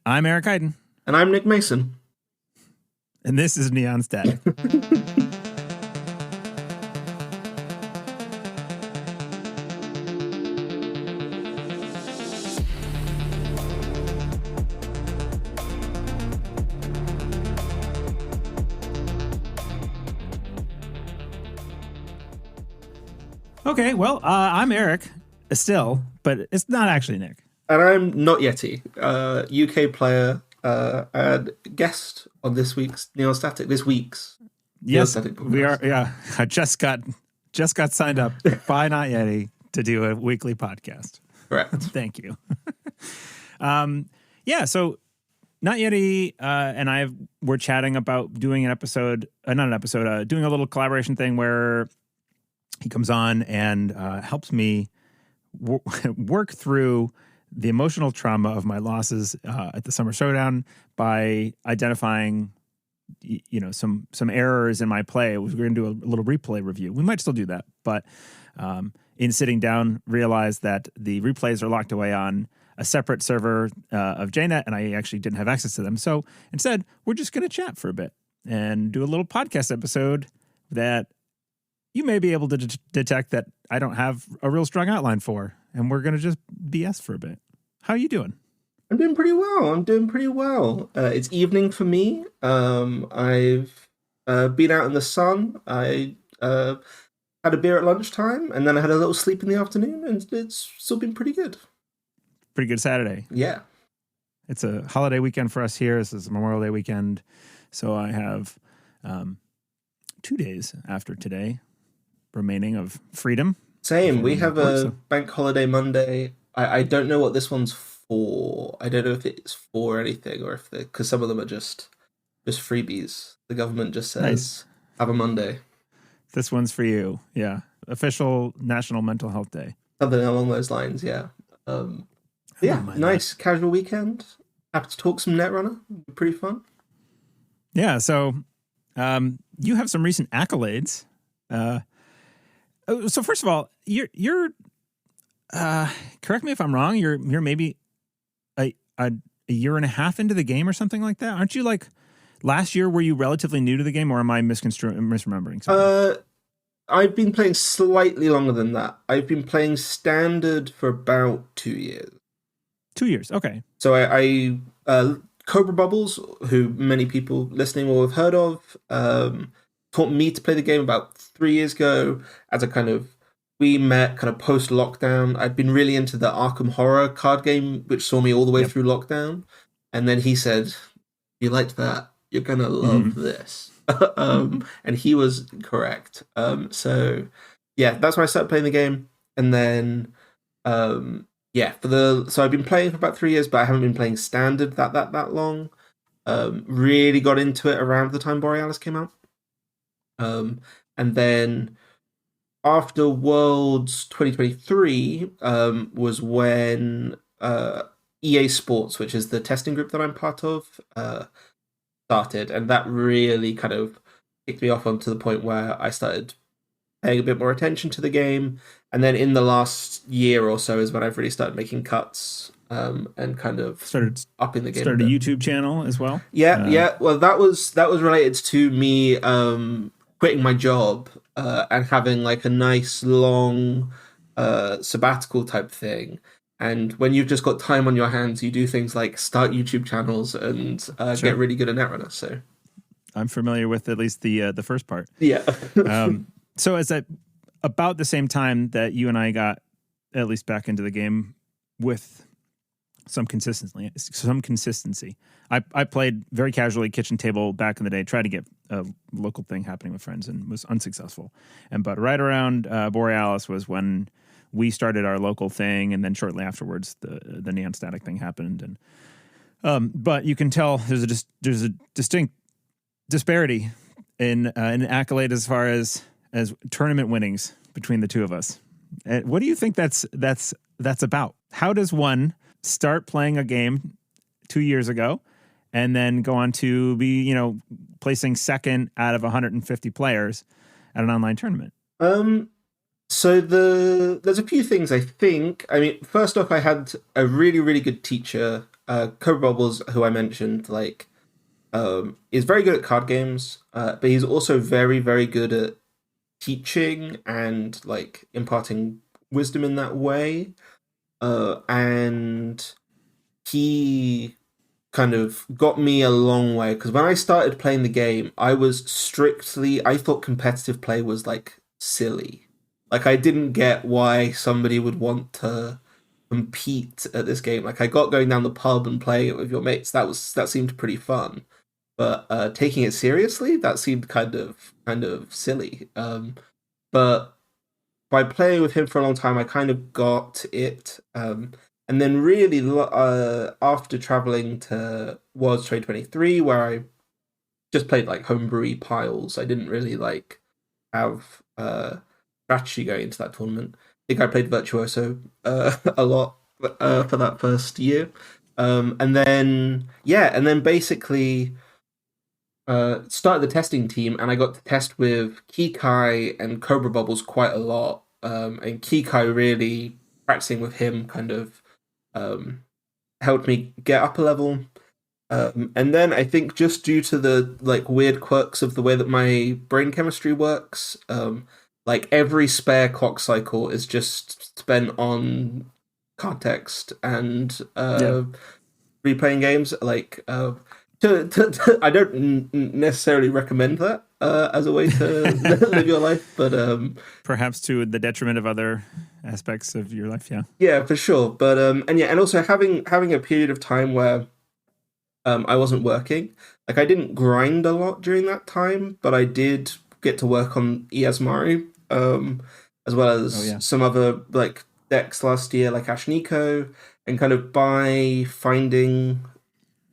I'm Eric Hayden. And I'm Nick Mason. And this is Neon Static. Okay, well, I'm Eric still, but it's not actually Nick. And I'm not Yeti, UK player and guest on this week's Neon Static. Yes, we are. Yeah, I just got signed up by Not Yeti to do a weekly podcast. Correct. Thank you. So Not Yeti and I were chatting about doing an episode, doing a little collaboration thing where he comes on and helps me work through the emotional trauma of my losses at the Summer Showdown by identifying, some errors in my play. We're going to do a little replay review. We might still do that, but in sitting down, realized that the replays are locked away on a separate server of JNet, and I actually didn't have access to them. So instead, we're just going to chat for a bit and do a little podcast episode that you may be able to detect that I don't have a real strong outline for, and we're going to just BS for a bit. How are you doing? I'm doing pretty well. It's evening for me. I've been out in the sun. I had a beer at lunchtime, and then I had a little sleep in the afternoon, and it's still been pretty good. Pretty good Saturday. Yeah. It's a holiday weekend for us here. This is Memorial Day weekend. So I have 2 days after today remaining of freedom. Same. We have a bank holiday Monday. I don't know what this one's for. I don't know if it's for anything or if because some of them are just freebies. The government just says, nice. Have a Monday. This one's for you. Yeah. Official National Mental Health Day. Something along those lines. Yeah. Nice casual weekend. Happy to talk some Netrunner. Pretty fun. Yeah. So you have some recent accolades. So first of all, you're correct me if I'm wrong. You're maybe a year and a half into the game or something like that. Aren't you like last year? Were you relatively new to the game, or am I misremembering something? I've been playing slightly longer than that. I've been playing standard for about 2 years. 2 years, okay. So I Cobra Bubbles, who many people listening will have heard of, taught me to play the game about 3 years ago as we met kind of post-lockdown. I'd been really into the Arkham Horror card game, which saw me all the way through lockdown. And then he said, you liked that, you're going to love this. And he was correct. So that's when I started playing the game. And then, so I've been playing for about 3 years, but I haven't been playing standard that long. Really got into it around the time Borealis came out. And then after Worlds 2023 was when EA Sports, which is the testing group that I'm part of, started, and that really kind of kicked me off onto the point where I started paying a bit more attention to the game. And then in the last year or so is when I've really started making cuts and kind of started upping the game. Started a YouTube channel as well. Yeah. Well, that was related to me quitting my job and having like a nice long sabbatical type thing. And when you've just got time on your hands, you do things like start YouTube channels and get really good at Netrunner. So I'm familiar with at least the first part. Yeah. So is that about the same time that you and I got at least back into the game with some consistency? I played very casually kitchen table back in the day, tried to get a local thing happening with friends and was unsuccessful. But right around Borealis was when we started our local thing, and then shortly afterwards the Neon Static thing happened. And but you can tell there's a distinct disparity in accolade as far as tournament winnings between the two of us. What do you think that's about? How does one start playing a game 2 years ago and then go on to be, placing second out of 150 players at an online tournament? So there's a few things I think. I mean, first off, I had a really, really good teacher Cobra Bubbles, who I mentioned, like is very good at card games, but he's also very, very good at teaching and like imparting wisdom in that way. And he kind of got me a long way because when I started playing the game, I thought competitive play was like silly. Like I didn't get why somebody would want to compete at this game. Like I got going down the pub and playing it with your mates. That seemed pretty fun. But taking it seriously, that seemed kind of silly. But by playing with him for a long time, I kind of got it. And then really, after traveling to Worlds 2023, where I just played like homebrewy piles, I didn't really like have strategy going into that tournament. I think I played Virtuoso a lot for that first year. And then basically started the testing team, and I got to test with Kikai and Cobra Bubbles quite a lot. And Kikai really practicing with him kind of helped me get up a level. And then I think just due to the like weird quirks of the way that my brain chemistry works, like every spare clock cycle is just spent on context and replaying games. Like I don't necessarily recommend that as a way to live your life, but perhaps to the detriment of other aspects of your life. Yeah, for sure. But and also having a period of time where I wasn't working. Like I didn't grind a lot during that time, but I did get to work on Iasmari, as well as some other like decks last year, like Ashniko, and kind of by finding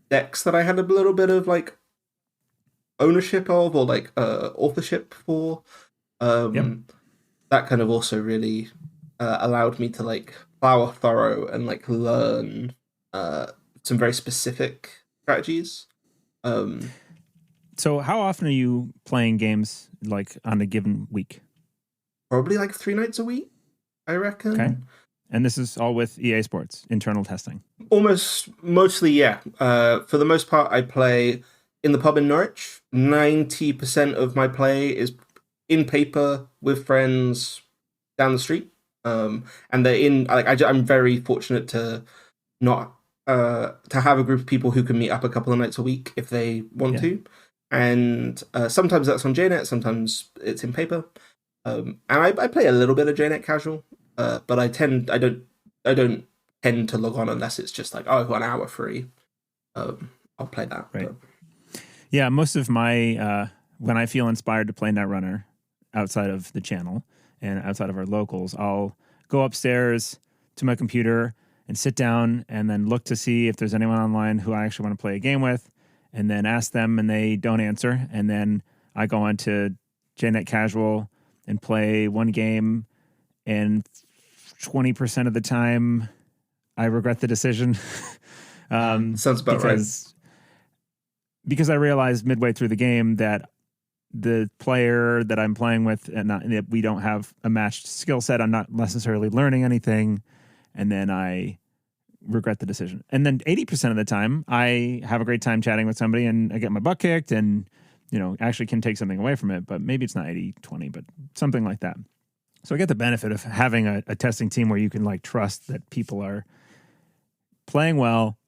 decks that I had a little bit of like ownership of or like authorship for. That kind of also really allowed me to like plow thorough and like learn some very specific strategies. So how often are you playing games like on a given week? Probably like 3 nights a week, I reckon. Okay. And this is all with EA Sports, internal testing? Mostly, yeah. For the most part, I play in the pub in Norwich. 90% of my play is in paper with friends down the street. And they're in, like, I'm very fortunate to not, to have a group of people who can meet up a couple of nights a week if they want to. And sometimes that's on JNet, sometimes it's in paper. And I play a little bit of JNet casual. But I don't tend to log on unless it's just like, I've got an hour free. I'll play that. Right. But. Yeah, most of my when I feel inspired to play Netrunner outside of the channel and outside of our locals, I'll go upstairs to my computer and sit down and then look to see if there's anyone online who I actually want to play a game with, and then ask them and they don't answer, and then I go on to JNet Casual and play one game, and 20% of the time I regret the decision. Sounds about right. Because I realized midway through the game that the player that I'm playing with, and we don't have a matched skill set, I'm not necessarily learning anything, and then I regret the decision. And then 80% of the time I have a great time chatting with somebody and I get my butt kicked and, actually can take something away from it, but maybe it's not 80-20, but something like that. So I get the benefit of having a testing team where you can like trust that people are playing well,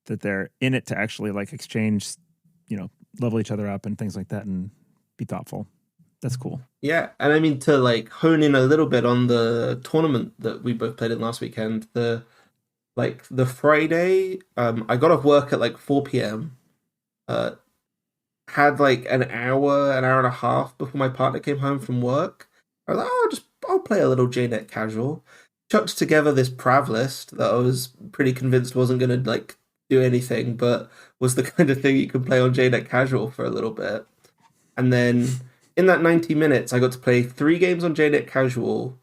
that they're in it to actually like exchange, level each other up and things like that and be thoughtful. That's cool. Yeah. And I mean, to like hone in a little bit on the tournament that we both played in last weekend, the Friday, I got off work at like 4 p.m. Had like an hour and a half before my partner came home from work. I was like, I'll play a little JNet casual. Chucked together this Prav list that I was pretty convinced wasn't going to like do anything, but was the kind of thing you could play on JNet casual for a little bit. And then in that 90 minutes, I got to play 3 games on JNet casual,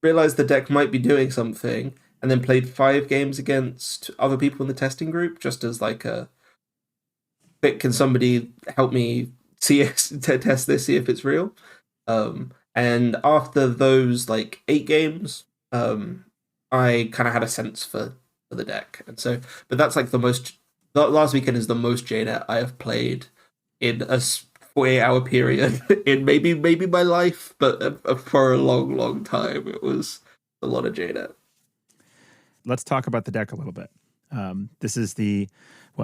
realized the deck might be doing something, and then played 5 games against other people in the testing group, just as like a, can somebody help me test this, see if it's real? And after those like 8 games, I kind of had a sense for for the deck. And so, but that's like last weekend is the most JNet I have played in a 48-hour period in maybe my life, but for a long time it was a lot of JNet. Let's talk about the deck a little bit. This is the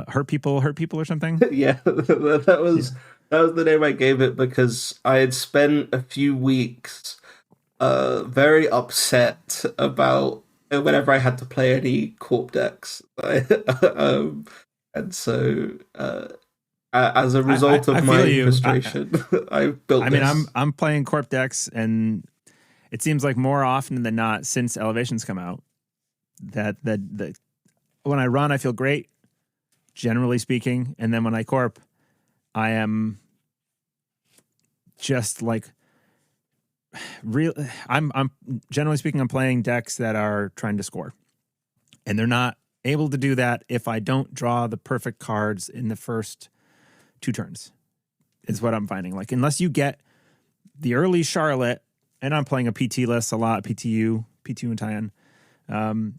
hurt people or something. Yeah, that was the name I gave it because I had spent a few weeks very upset about whenever I had to play any corp decks. And so as a result of my frustration, I built this. I mean, I'm playing corp decks, and it seems like more often than not, since Elevations come out, that when I run, I feel great, generally speaking, and then when I corp, I am just like real. I'm generally speaking, I'm playing decks that are trying to score, and they're not able to do that if I don't draw the perfect cards in the first 2 turns. Is what I'm finding. Like, unless you get the early Charlotte, and I'm playing a PT list a lot, PTU and tie-in.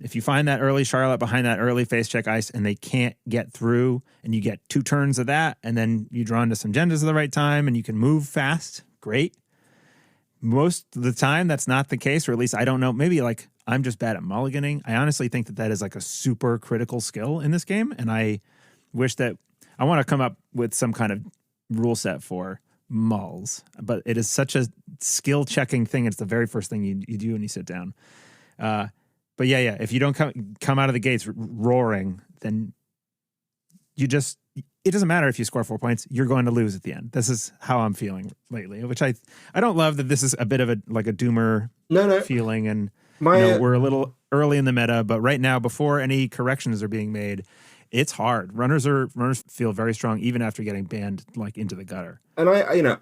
If you find that early Charlotte behind that early face check ice and they can't get through, and you get 2 turns of that, and then you draw into some Gendas at the right time and you can move fast, great. Most of the time, that's not the case, or at least I don't know. Maybe like I'm just bad at mulliganing. I honestly think that is like a super critical skill in this game, and I wish that I want to come up with some kind of rule set for mulls, but it is such a skill checking thing. It's the very first thing you do when you sit down. But yeah, if you don't come out of the gates roaring, then it doesn't matter if you score 4 points, you're going to lose at the end. This is how I'm feeling lately, which I don't love that this is a bit of a doomer feeling, and we're a little early in the meta, but right now, before any corrections are being made, it's hard. Runners feel very strong even after getting banned like into the gutter. And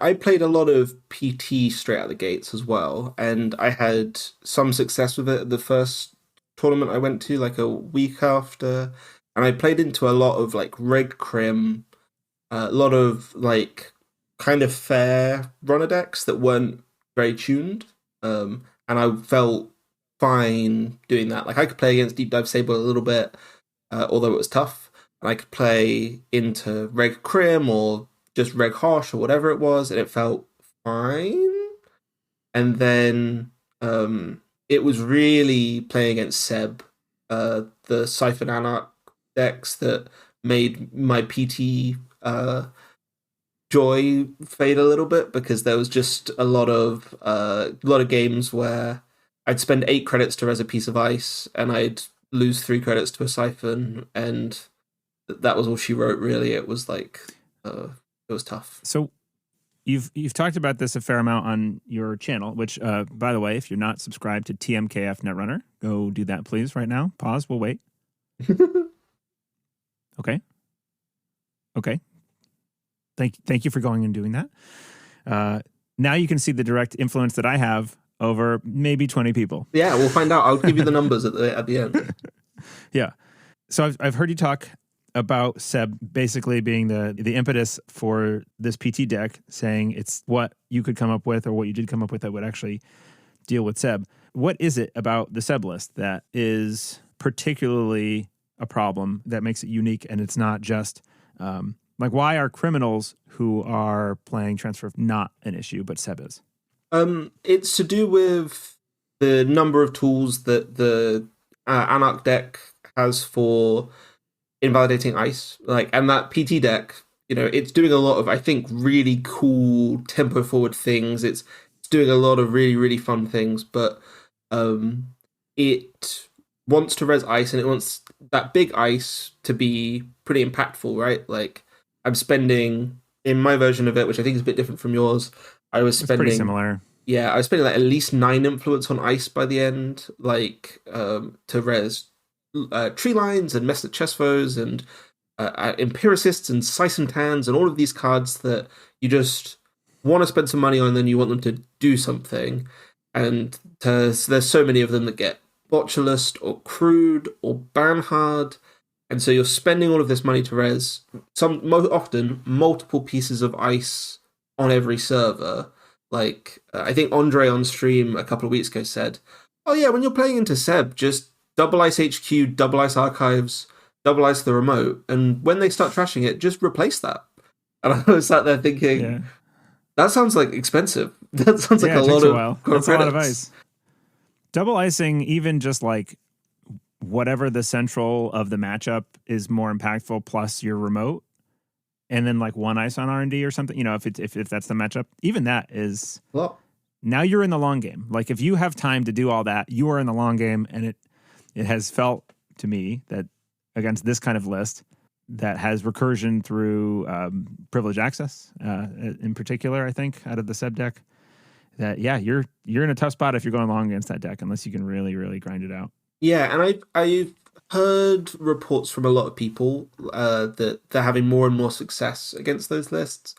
I played a lot of PT straight out the gates as well, and I had some success with it at the first tournament I went to, like a week after, and I played into a lot of like Reg Crim, a lot of like kind of fair runner decks that weren't very tuned, and I felt fine doing that. Like I could play against Deep Dive Sable a little bit, although it was tough, and I could play into Reg Crim or just Reg Harsh or whatever it was, and it felt fine. And then it was really playing against Seb, the Siphon Anarch decks, that made my PT joy fade a little bit, because there was just a lot of games where I'd spend 8 credits to res a piece of ice, and I'd lose 3 credits to a Siphon, and that was all she wrote, really. It was like it was tough. So you've talked about this a fair amount on your channel, which by the way, if you're not subscribed to TMKF Netrunner, go do that please right now. Pause, we'll wait. Okay. Thank you for going and doing that. Now you can see the direct influence that I have over maybe 20 people. Yeah, we'll find out. I'll give you the numbers at the end. Yeah. So I've heard you talk about Seb basically being the impetus for this PT deck, saying it's what you could come up with, or what you did come up with, that would actually deal with Seb. What is it about the Seb list that is particularly a problem that makes it unique, and it's not just like, why are criminals who are playing Transfer not an issue, but Seb is? It's to do with the number of tools that the Anarch deck has for invalidating ice, and that PT deck, it's doing a lot of, I think, really cool tempo forward things. It's doing a lot of really, really fun things, but it wants to res ice, and it wants that big ice to be pretty impactful, right? Like, I'm spending, in my version of it, which I think is a bit different from yours, it's pretty similar. Yeah, I was spending like at least 9 influence on ice by the end, to res tree lines and Messlet Chesfos and Empiricists and Sice Tans and all of these cards that you just want to spend some money on, and then you want them to do something. And there's so many of them that get Botulist or Crude or Banhard, and so you're spending all of this money to res often multiple pieces of ice on every server. Like I think Andre on stream a couple of weeks ago said, "Oh yeah, when you're playing into Seb, just Double Ice HQ, Double Ice Archives, Double Ice the remote, and when they start trashing it, just replace that. And I was sat there thinking, that sounds like expensive. That sounds like a lot of That's a lot of ice. Double icing, even just like whatever the central of the matchup is more impactful, plus your remote, and then like one ice on R&D or something. You know, if that's the matchup, even that is. Well, now you're in the long game. Like if you have time to do all that, you are in the long game, and it has felt to me that against this kind of list that has recursion through privilege access, in particular, I think out of the sub deck, that you're in a tough spot if you're going long against that deck unless you can really, really grind it out. Yeah, and I've heard reports from a lot of people that they're having more and more success against those lists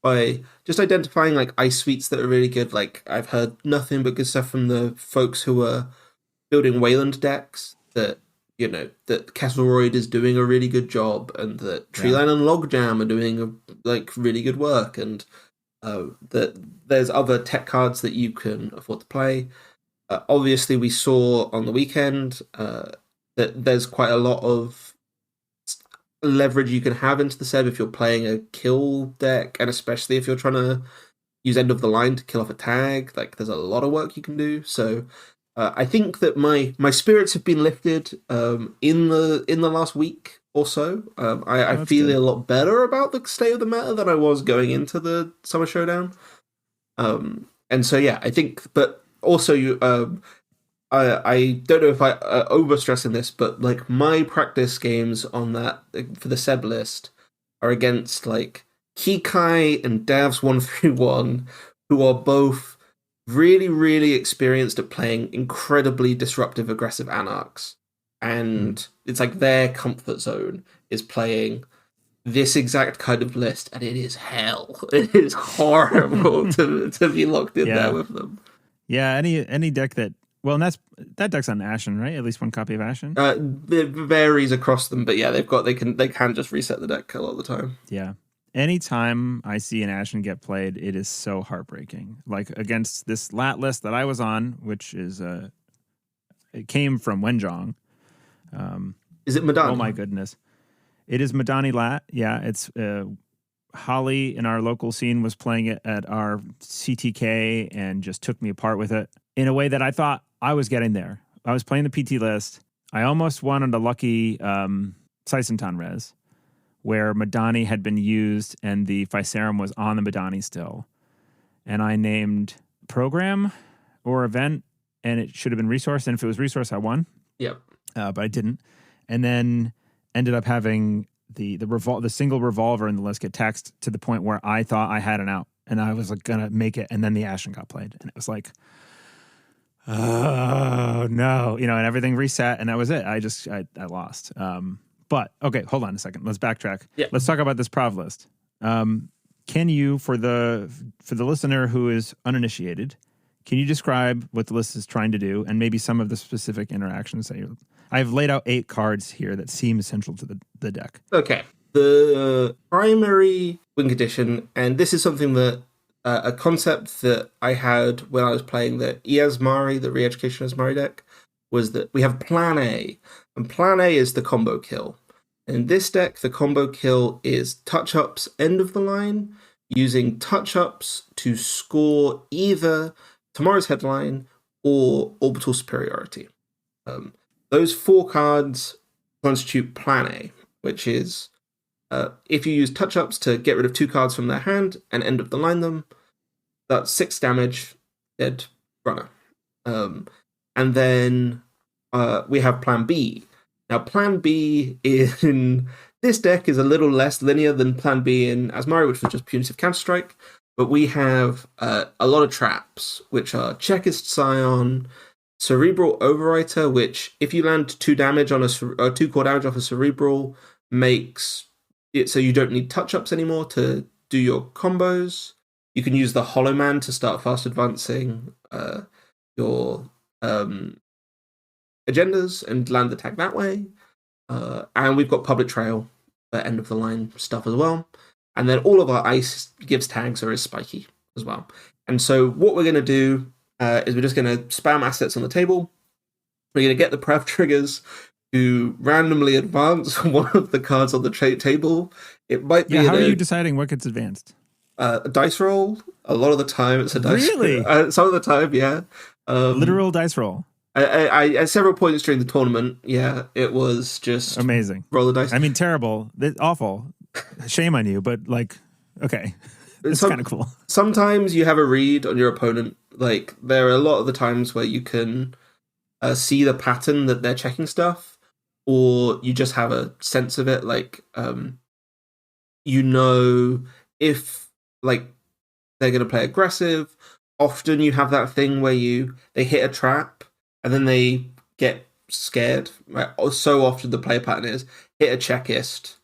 by just identifying like ice suites that are really good. Like I've heard nothing but good stuff from the folks who are building Wayland decks that, you know, that Kesselroyd is doing a really good job, and that Treeline and Logjam are doing like really good work, and that there's other tech cards that you can afford to play. Obviously, we saw on the weekend that there's quite a lot of leverage you can have into the Seb if you're playing a kill deck, and especially if you're trying to use end of the line to kill off a tag. Like, there's a lot of work you can do. So I think that my spirits have been lifted in the last week or so. I feel good. A lot better about the state of the meta than I was going into the Summer Showdown. And so I think, but also I don't know if I overstressing this, but like my practice games on that for the Seb list are against like Kikai and Davs131, who are both really, really experienced at playing incredibly disruptive, aggressive Anarchs. And it's like their comfort zone is playing this exact kind of list, and it is hell. It is horrible to be locked in there with them. Yeah, any deck that, well, and that deck's on Ashen, right? At least one copy of Ashen. It varies across them, but they can just reset the deck a lot of the time. Yeah. Anytime I see an Ashen get played, it is so heartbreaking. Like against this lat list that I was on, which is it came from Wenjong. Is it Madani? Oh my goodness. It is Madani lat. Yeah, it's Holly in our local scene was playing it at our CTK and just took me apart with it in a way that I thought I was getting there. I was playing the PT list. I almost wanted a lucky Saisentan res where Madani had been used and the Physarum was on the Madani still. And I named program or event, and it should have been resource. And if it was resource, I won. Yep. But I didn't. And then ended up having the single revolver in the list get taxed to the point where I thought I had an out. And I was like going to make it. And then the Ashen got played. And it was like, oh, no. You know, and everything reset. And that was it. I lost. But, okay, hold on a second. Let's backtrack. Yeah. Let's talk about this Prov list. Can you, for the listener who is uninitiated, can you describe what the list is trying to do and maybe some of the specific interactions that I've laid out 8 cards here that seem essential to the deck. Okay. The primary win condition, and this is something that a concept that I had when I was playing the Iasmari, the Re-Education Asmari deck, was that we have Plan A, and Plan A is the combo kill. In this deck, the combo kill is touch-ups end of the line, using touch-ups to score either Tomorrow's Headline or Orbital Superiority. Those 4 cards constitute Plan A, which is if you use touch-ups to get rid of 2 cards from their hand and end of the line them, that's 6 damage, dead runner. And then we have Plan B. Now, Plan B in this deck is a little less linear than Plan B in Asmari, which was just punitive counterstrike. But we have a lot of traps, which are Checkist Scion, Cerebral Overwriter, which if you land 2 damage on 2 core damage off a Cerebral, makes it so you don't need touch-ups anymore to do your combos. You can use the Hollow Man to start fast advancing your agendas and land the tag that way. And we've got Public Trail for end of the line stuff as well. And then all of our ice gives tags are as spiky as well. And so what we're going to do is we're just going to spam assets on the table. We're going to get the pref triggers to randomly advance one of the cards on the table. It might be. Yeah, how are you deciding what gets advanced? A dice roll. A lot of the time, it's a dice. Really? Some of the time, yeah. Literal dice roll. I at several points during the tournament, yeah, it was just amazing. Roll the dice. I mean, terrible, awful. Shame on you, but like, okay, it's kind of cool. Sometimes you have a read on your opponent. Like there are a lot of the times where you can see the pattern that they're checking stuff, or you just have a sense of it. Like, you know, if like they're going to play aggressive. Often you have that thing where they hit a trap and then they get scared. Right? So often the play pattern is hit a checklist,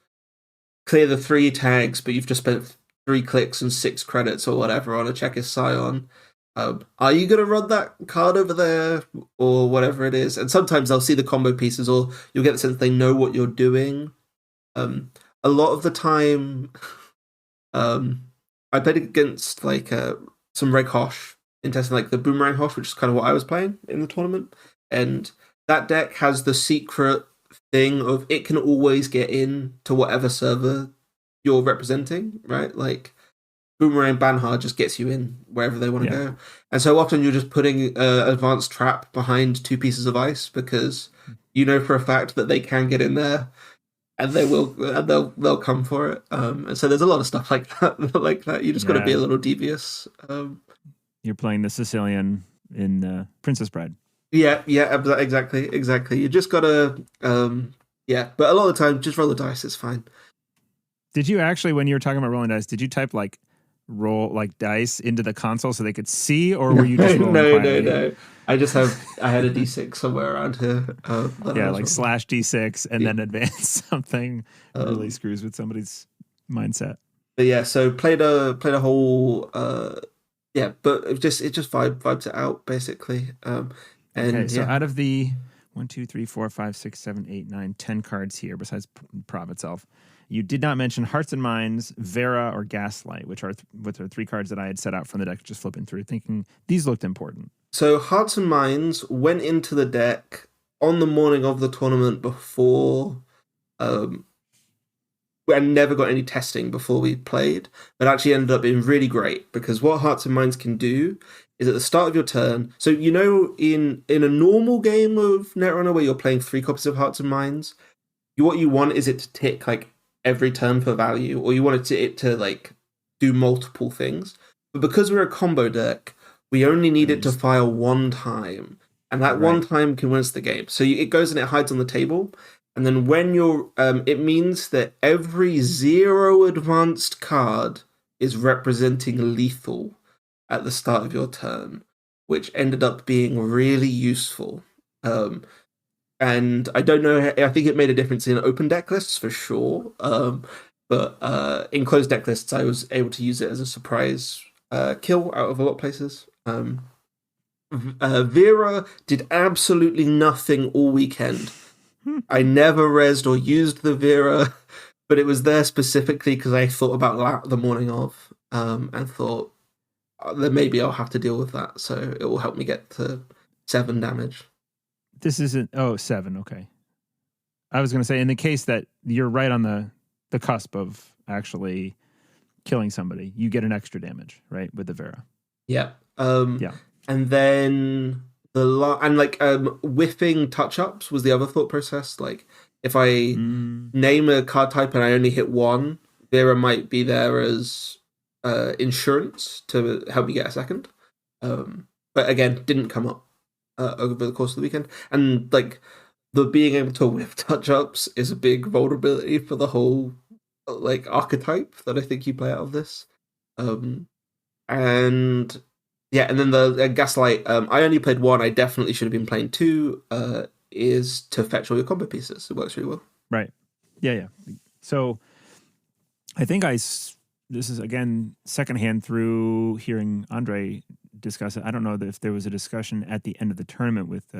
clear the 3 tags, but you've just spent 3 clicks and 6 credits or whatever on a checklist scion. Are you going to run that card over there or whatever it is? And sometimes they'll see the combo pieces, or you'll get the sense they know what you're doing. A lot of the time, I played against like some Reg Hosh in testing like the Boomerang Hosh, which is kind of what I was playing in the tournament. And that deck has the secret thing of it can always get in to whatever server you're representing, right? Like Boomerang Banhard just gets you in wherever they want to go. And so often you're just putting advanced trap behind 2 pieces of ice because you know for a fact that they can get in there. And they will, and they'll come for it. And so there's a lot of stuff like that. You just got to be a little devious. You're playing the Sicilian in Princess Bride. Yeah, exactly. You just got to, But a lot of the time, just roll the dice. It's fine. Did you actually, when you were talking about rolling dice, did you type like roll like dice into the console so they could see, or were you just rolling quietly? No. I had a D6 somewhere around here. Like /D6 and then advance something really screws with somebody's mindset. But yeah, so played a whole but it just vibes it out basically. So out of the 1, 2, 3, 4, 5, 6, 7, 8, 9, 10 cards here, besides Prov itself, you did not mention Hearts and Minds, Vera, or Gaslight, which are 3 cards that I had set out from the deck, just flipping through, thinking these looked important. So Hearts and Minds went into the deck on the morning of the tournament before. I never got any testing before we played, but actually ended up being really great because what Hearts and Minds can do is at the start of your turn. So you know, in a normal game of Netrunner where you're playing 3 copies of Hearts and Minds, what you want is it to tick like every turn for value, or you want it to like do multiple things. But because we're a combo deck, we only need it to fire 1 time, and that 1 time can win us the game. So it goes and it hides on the table, and then when you're, it means that every 0 advanced card is representing lethal at the start of your turn, which ended up being really useful. And I don't know, I think it made a difference in open deck lists for sure. But in closed deck lists, I was able to use it as a surprise kill out of a lot of places. Vera did absolutely nothing all weekend. I never rezzed or used the Vera, but it was there specifically because I thought about the morning of and thought that maybe I'll have to deal with that, so it will help me get to 7 damage. This isn't 7, okay. I was going to say, in the case that you're right on the cusp of actually killing somebody, you get an extra damage, right, with the Vera. Yeah. And then whiffing touch-ups was the other thought process. Like, if I name a card type and I only hit 1, Vera might be there as insurance to help me get a second. But again, didn't come up over the course of the weekend. And like the being able to whiff touch-ups is a big vulnerability for the whole like archetype that I think you play out of this. And then the Gaslight, I only played 1. I definitely should have been playing 2, is to fetch all your combo pieces. It works really well. Right. Yeah. So I think this is, again, secondhand through hearing Andre discuss it. I don't know if there was a discussion at the end of the tournament with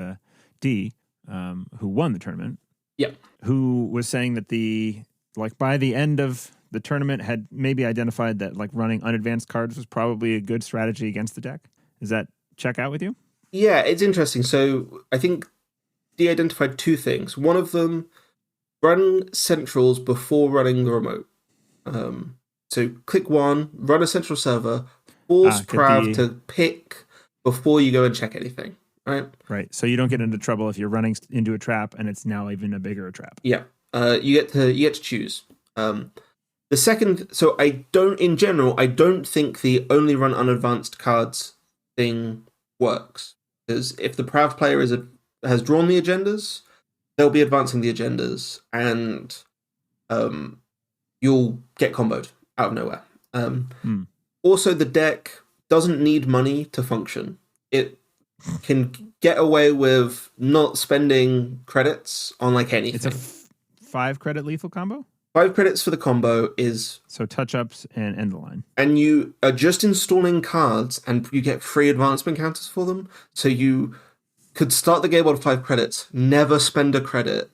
D, who won the tournament. Yeah. Who was saying that by the end of the tournament had maybe identified that like running unadvanced cards was probably a good strategy against the deck. Does that check out with you? Yeah, it's interesting. So I think de-identified two things. One of them, run centrals before running the remote. So click one, run a central server, force Prav to pick before you go and check anything. Right. Right. So you don't get into trouble if you're running into a trap and it's now even a bigger trap. Yeah. You get to choose. The second, so in general, I don't think the only run unadvanced cards thing works. Because if the Prav player has drawn the agendas, they'll be advancing the agendas, and you'll get comboed out of nowhere. Also, the deck doesn't need money to function. It can get away with not spending credits on like anything. It's a 5 credit lethal combo? 5 credits for the combo is... So touch-ups and end the line. And you are just installing cards and you get free advancement counters for them. So you could start the game on 5 credits, never spend a credit,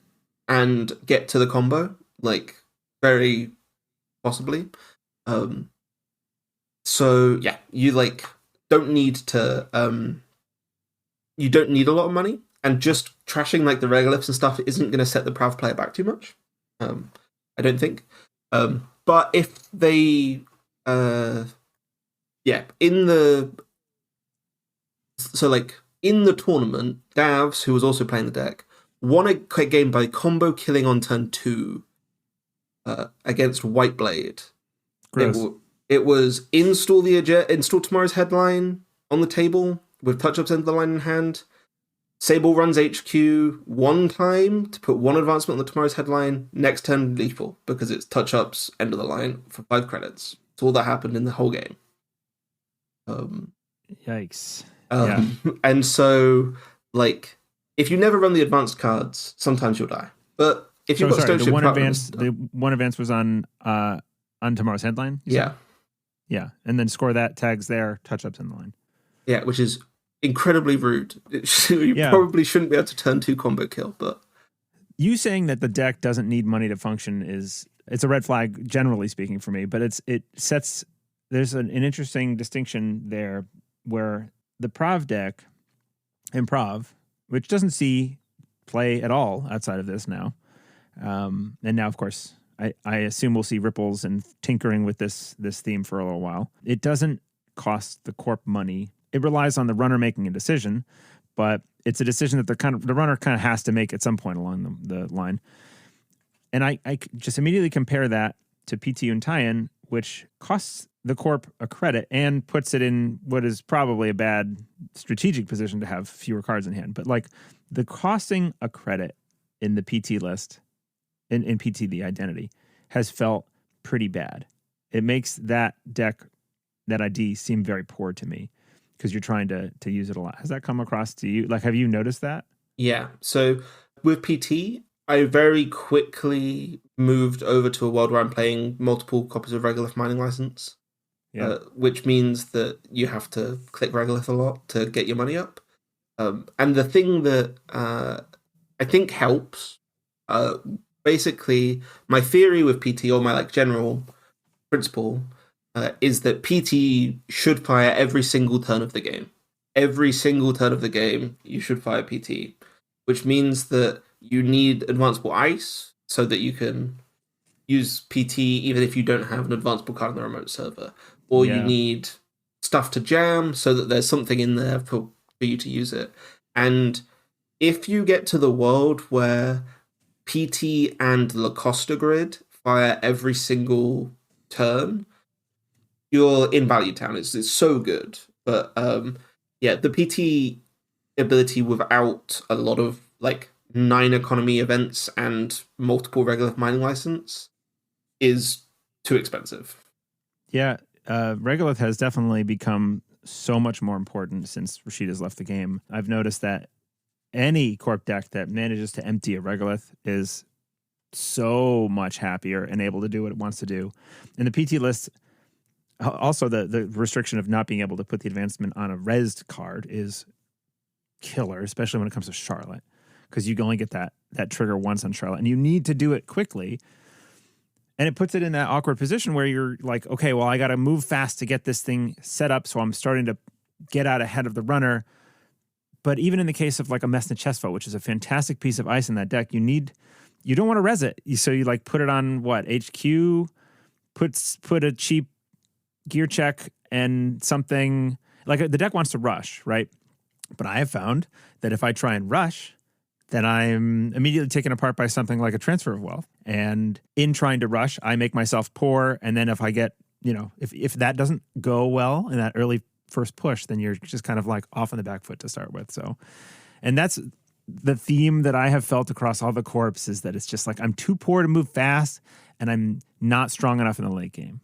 and get to the combo. Like, very possibly. So, yeah, you, like, don't need to... you don't need a lot of money. And just trashing, like, the regoliths and stuff isn't going to set the Prav player back too much. I don't think. But if they... in the... So, like, in the tournament, Davs, who was also playing the deck, won a game by combo killing on turn 2 against Whiteblade. It was install tomorrow's headline on the table with touch-ups end of the line in hand. Sable runs HQ one time to put 1 advancement on the tomorrow's headline. Next turn, lethal, because it's touch-ups, end of the line for 5 credits. It's all that happened in the whole game. Yikes. Yeah. And so, like, if you never run the advanced cards, sometimes you'll die. But if you've got the one advance was on tomorrow's headline? Yeah. Yeah, and then score that, tags there, touch-ups in the line. Yeah, which is incredibly rude. You probably shouldn't be able to turn 2 combo kill, but... You saying that the deck doesn't need money to function it's a red flag, generally speaking, for me, but there's an interesting distinction there where the Prav deck in Prav, which doesn't see play at all outside of this now, and now, of course, I assume we'll see ripples and tinkering with this theme for a little while. It doesn't cost the corp money. It relies on the runner making a decision, but it's a decision that the runner kind of has to make at some point along the line. And I just immediately compare that to PT Untayan, which costs the corp a credit and puts it in what is probably a bad strategic position to have fewer cards in hand. But like the costing a credit in the PT list, in PT the identity, has felt pretty bad. It makes that deck, that ID, seem very poor to me because you're trying to use it a lot. Has that come across to you? Like, have you noticed that? Yeah. So with PT, I very quickly moved over to a world where I'm playing multiple copies of Regolith Mining License, which means that you have to click Regolith a lot to get your money up. And the thing that I think helps, basically, my theory with PT, or my like general principle, is that PT should fire every single turn of the game. Every single turn of the game, you should fire PT, which means that you need advanceable ice so that you can use PT even if you don't have an advanceable card on the remote server. Or you need stuff to jam so that there's something in there for you to use it. And if you get to the world where PT and Lacosta Grid fire every single turn, you're in Value Town. It's so good. But the PT ability without a lot of like 9 economy events and multiple regular mining license is too expensive. Yeah, Regolith has definitely become so much more important since Rashid has left the game. I've noticed that any corp deck that manages to empty a Regolith is so much happier and able to do what it wants to do. In the PT list, also the restriction of not being able to put the advancement on a rezzed card is killer, especially when it comes to Charlotte, because you can only get that trigger once on Charlotte, and you need to do it quickly. And it puts it in that awkward position where you're like, okay, well, I got to move fast to get this thing set up, so I'm starting to get out ahead of the runner. But even in the case of like a Messna Chestful, which is a fantastic piece of ice in that deck, you don't want to res it. So you like put it on what, HQ, put a cheap gear check and something like the deck wants to rush, right? But I have found that if I try and rush, then I'm immediately taken apart by something like a transfer of wealth. And in trying to rush, I make myself poor. And then if I get, if that doesn't go well in that early first push, then you're just kind of like off on the back foot to start with. So, and that's the theme that I have felt across all the corps is that it's just like I'm too poor to move fast and I'm not strong enough in the late game.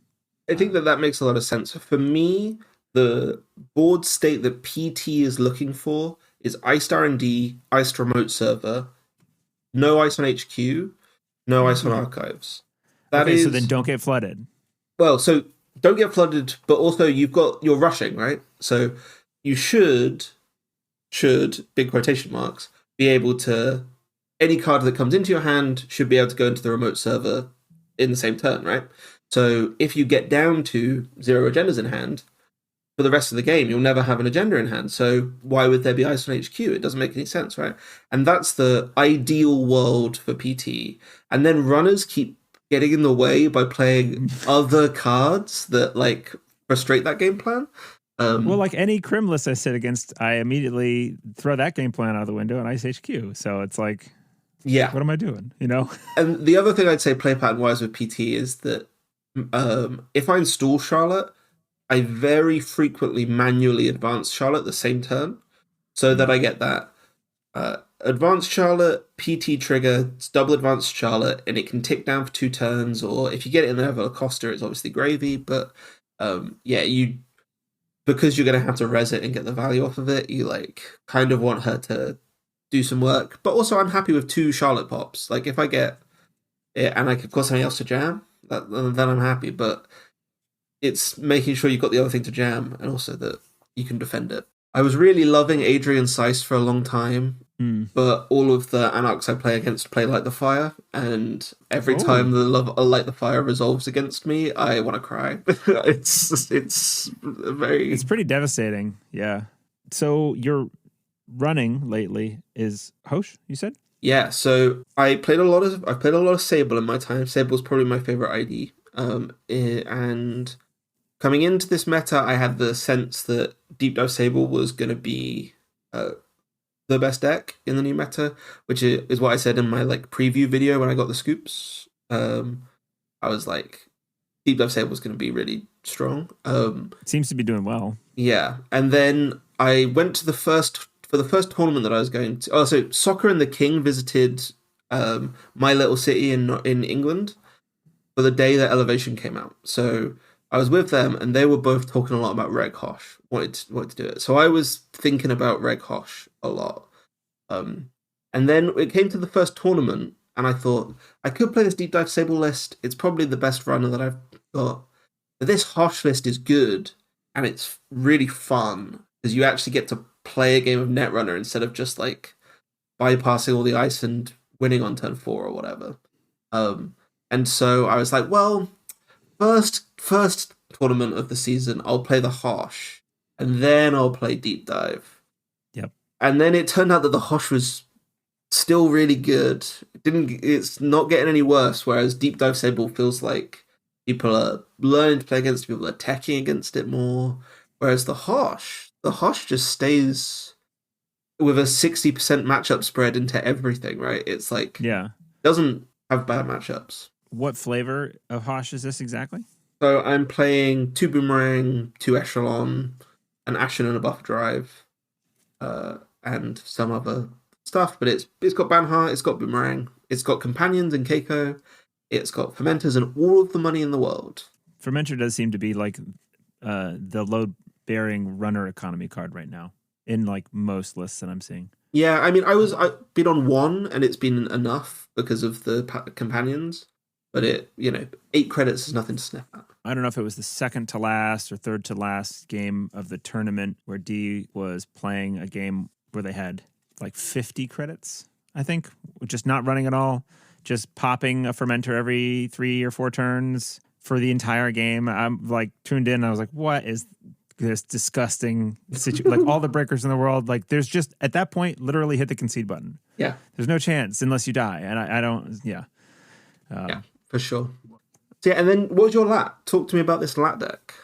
I think that makes a lot of sense. For me, the board state that PT is looking for is iced R&D, iced remote server, no ice on HQ, no ice on archives. So then don't get flooded. Well, so don't get flooded, but also you're rushing, right? So you should, big quotation marks, be able to, any card that comes into your hand should be able to go into the remote server in the same turn, right? So if you get down to 0 agendas in hand, for the rest of the game, you'll never have an agenda in hand. So why would there be ice on HQ? It doesn't make any sense, right? And that's the ideal world for PT. And then runners keep getting in the way by playing other cards that like frustrate that game plan. Well, like any Crim list I sit against, I immediately throw that game plan out of the window and ice HQ. So it's like, yeah, what am I doing? And the other thing I'd say play pattern wise with PT is that if I install Charlotte, I very frequently manually advance Charlotte the same turn so that I get that advanced Charlotte, PT trigger, double advanced Charlotte, and it can tick down for 2 turns, or if you get it in the level of Costa, it's obviously gravy, but because you're going to have to res it and get the value off of it, you like kind of want her to do some work. But also I'm happy with 2 Charlotte pops. Like if I get it and I could got something else to jam, then I'm happy, but it's making sure you've got the other thing to jam and also that you can defend it. I was really loving Adrian Seiss for a long time, but all of the Anarchs I play against play Light the Fire, and every time the Light the Fire resolves against me, I want to cry. It's pretty devastating, yeah. So your running lately is Hosh, you said? Yeah, so I've played a lot of Sable in my time. Sable's probably my favorite ID. And coming into this meta, I had the sense that Deep Dive Sable was going to be the best deck in the new meta, which is what I said in my like preview video when I got the scoops. I was like, Deep Dive Sable was going to be really strong. It seems to be doing well. Yeah, and then I went to the first tournament that I was going to. Oh, so Soccer and the King visited my little city in England for the day that Elevation came out. So I was with them, and they were both talking a lot about Reg Hosh. Wanted to do it. So I was thinking about Reg Hosh a lot. And then it came to the first tournament, and I thought, I could play this Deep Dive Sable list. It's probably the best runner that I've got. But this Hosh list is good, and it's really fun, because you actually get to play a game of Netrunner instead of just, like, bypassing all the ice and winning on turn 4 or whatever. And so I was like, well, first tournament of the season, I'll play the Hosh, and then I'll play Deep Dive. Yep. And then it turned out that the Hosh was still really good. It's not getting any worse, whereas Deep Dive Sable feels like people are learning to play against it, people are teching against it more. Whereas the Hosh just stays with a 60% matchup spread into everything, right? It's like, doesn't have bad matchups. What flavor of Hosh is this exactly? So I'm playing 2 Boomerang, 2 Echelon, an Ashen and a Buff Drive, and some other stuff. But it's got Banha, it's got Boomerang, it's got Companions and Keiko, it's got Fermenters and all of the money in the world. Fermenter does seem to be like the load-bearing runner economy card right now in like most lists that I'm seeing. Yeah, I mean, I've been on 1 and it's been enough because of the Companions. But 8 credits is nothing to sniff at. I don't know if it was the second to last or third to last game of the tournament where D was playing a game where they had like 50 credits, I think, just not running at all, just popping a fermenter every 3 or 4 turns for the entire game. I'm like tuned in. I was like, what is this disgusting like all the breakers in the world. Like there's just at that point, literally hit the concede button. Yeah. There's no chance unless you die. And I don't, yeah. Yeah, for sure. So, yeah, and then what was your lat? Talk to me about this lat deck.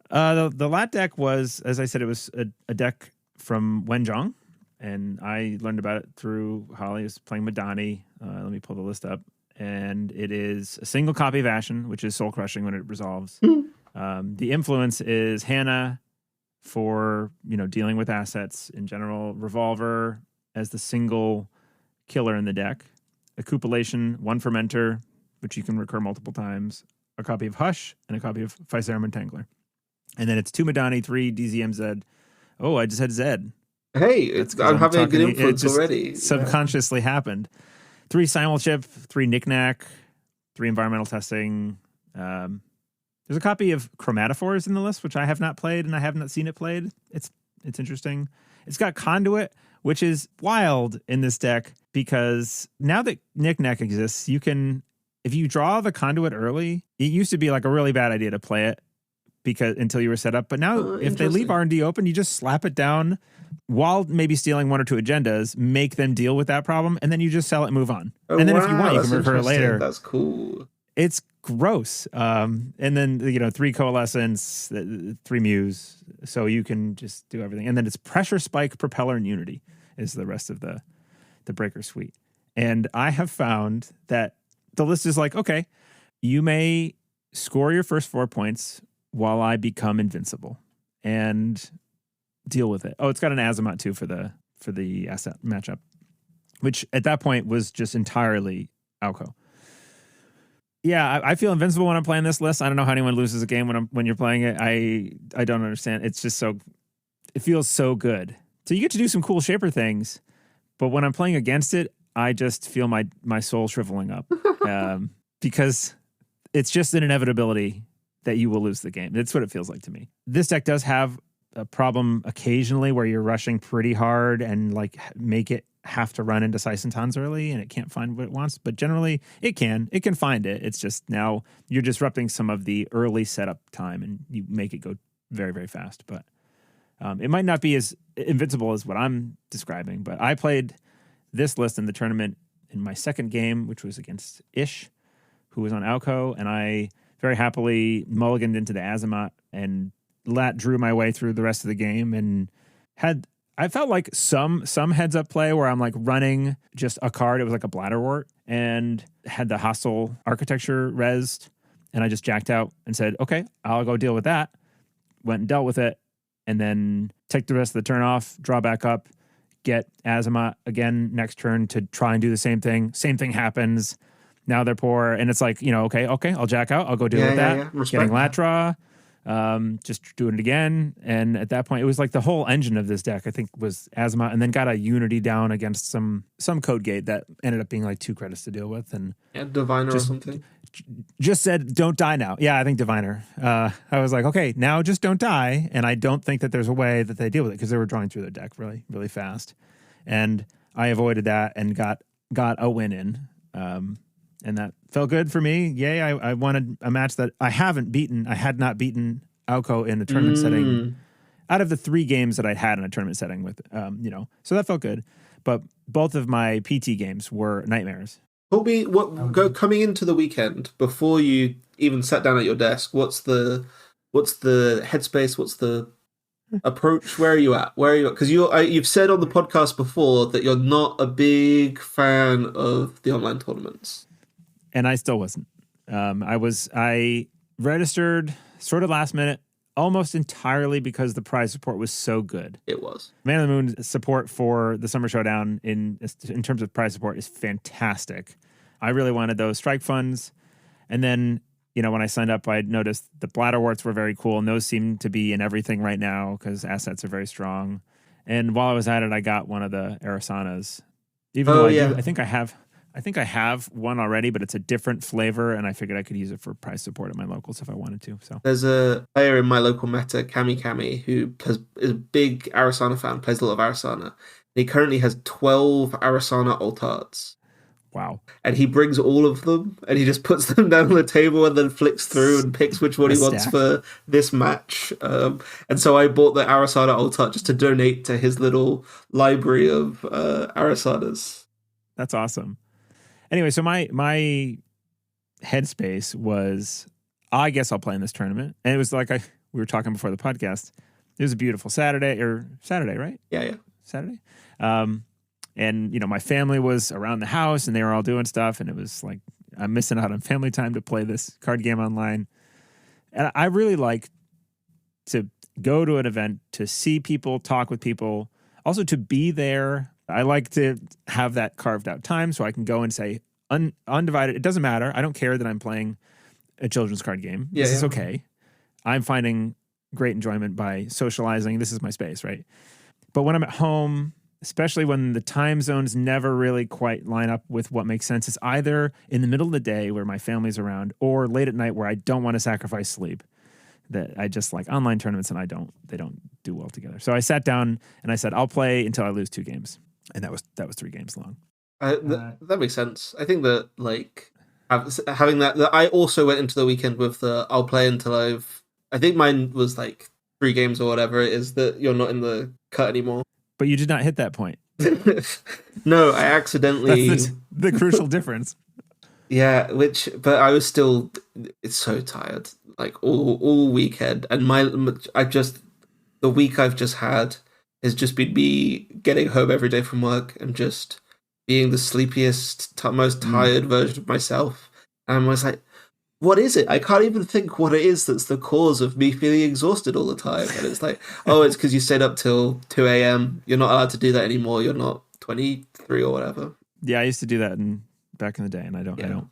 The lat deck was, as I said, it was a deck from Wenjong, and I learned about it through Holly. I was playing Madani. Let me pull the list up. And it is a single copy of Ashen, which is soul crushing when it resolves. The influence is Hannah for, dealing with assets in general. Revolver as the single killer in the deck. Accupulation, one fermenter, which you can recur multiple times. A copy of Hush and a copy of Physarum Entangler. And then it's 2 Madani, 3 DZMZ. Oh, I just had Zed. Hey, I'm having a good influence already. Subconsciously happened. 3 Simulchip, 3 Knickknack, 3 Environmental Testing. There's a copy of Chromatophores in the list, which I have not played, and I have not seen it played. It's interesting. It's got Conduit, which is wild in this deck, because now that Knickknack exists, you can, if you draw the Conduit early, it used to be like a really bad idea to play it until you were set up. But now if they leave R&D open, you just slap it down while maybe stealing 1 or 2 agendas, make them deal with that problem, and then you just sell it and move on. And then if you want, you can recur it later. That's cool. It's gross. And then, 3 Coalescence, 3 Muse, so you can just do everything. And then it's Pressure Spike, Propeller, and Unity is the rest of the Breaker suite. And I have found that the list is like, okay, you may score your first 4 points while I become invincible and deal with it. Oh, it's got an Azimuth too for the asset matchup, which at that point was just entirely Alco. Yeah, I feel invincible when I'm playing this list. I don't know how anyone loses a game when you're playing it. I don't understand. It's just it feels so good. So you get to do some cool shaper things, but when I'm playing against it, I just feel my soul shriveling up because it's just an inevitability that you will lose the game. That's what it feels like to me. This deck does have a problem occasionally where you're rushing pretty hard and like make it have to run into Sysentons early and it can't find what it wants. But generally it can find it. It's just now you're disrupting some of the early setup time and you make it go very, very fast. But it might not be as invincible as what I'm describing, but I played this list in the tournament in my second game, which was against Ish, who was on Alco, and I very happily mulliganed into the Azimuth and drew my way through the rest of the game and I felt like some heads up play where I'm like running just a card. It was like a Bladderwort and had the hostile architecture rezzed, and I just jacked out and said, okay, I'll go deal with that. Went and dealt with it, and then take the rest of the turn off, draw back up, get Azimuth again next turn to try and do the same thing. Same thing happens. Now they're poor, and it's like, okay, I'll jack out. I'll go deal with that. Yeah. Getting lat draw, just doing it again. And at that point, it was like the whole engine of this deck, I think, was Azimuth, and then got a Unity down against some code gate that ended up being like 2 credits to deal with. And Diviner or something. Just said, don't die now. Yeah, I think Diviner. I was like, okay, now just don't die. And I don't think that there's a way that they deal with it because they were drawing through their deck really, really fast. And I avoided that and got a win in. And that felt good for me. Yay, I wanted a match that I had not beaten Alco in a tournament setting out of the 3 games that I'd had in a tournament setting with, so that felt good. But both of my PT games were nightmares. Told me coming into the weekend before you even sat down at your desk. What's the headspace? What's the approach? Where are you at? Because you've said on the podcast before that you're not a big fan of the online tournaments. And I still wasn't. I registered sort of last minute, almost entirely because the prize support was so good. It was. Man of the Moon support for the Summer Showdown in terms of prize support is fantastic. I really wanted those strike funds. And then, when I signed up, I noticed the Bladderworts were very cool, and those seem to be in everything right now because assets are very strong. And while I was at it, I got one of the Arisanas. Even though I think I have one already, but it's a different flavor, and I figured I could use it for prize support at my locals if I wanted to. So there's a player in my local meta, Kami, who is a big Arasana fan, plays a lot of Arasana. He currently has 12 Arasana Altards. Wow. And he brings all of them and he just puts them down on the table and then flicks through and picks which one A he wants stack. for this match. And so I bought the Arasada Ultra just to donate to his little library of Arasadas. That's awesome. Anyway, so my headspace was, I guess I'll play in this tournament. And it was like we were talking before the podcast. It was a beautiful Saturday, right? Yeah. Saturday. And, my family was around the house and they were all doing stuff. And it was like, I'm missing out on family time to play this card game online. And I really like to go to an event, to see people, talk with people, also to be there. I like to have that carved out time so I can go and say undivided. It doesn't matter. I don't care that I'm playing a children's card game. This is okay. I'm finding great enjoyment by socializing. This is my space, right? But when I'm at home, especially when the time zones never really quite line up with what makes sense, it's either in the middle of the day where my family's around or late at night where I don't want to sacrifice sleep. That I just like online tournaments and they don't do well together. So I sat down and I said, I'll play until I lose 2 games. And that was 3 games long. That makes sense. I think that like having that I also went into the weekend with the I'll play until I think mine was like 3 games or whatever it is, that you're not in the cut anymore. But you did not hit that point. No, I accidentally. That's the crucial difference. Yeah, but I was still. It's so tired, like all weekend, and the week I've just had has just been me getting home every day from work and just being the sleepiest, most tired version of myself. And I was like, what is it? I can't even think what it is that's the cause of me feeling exhausted all the time. And it's like, oh, it's because you stayed up till 2 a.m. You're not allowed to do that anymore. You're not 23 or whatever. Yeah, I used to do that back in the day, and I don't.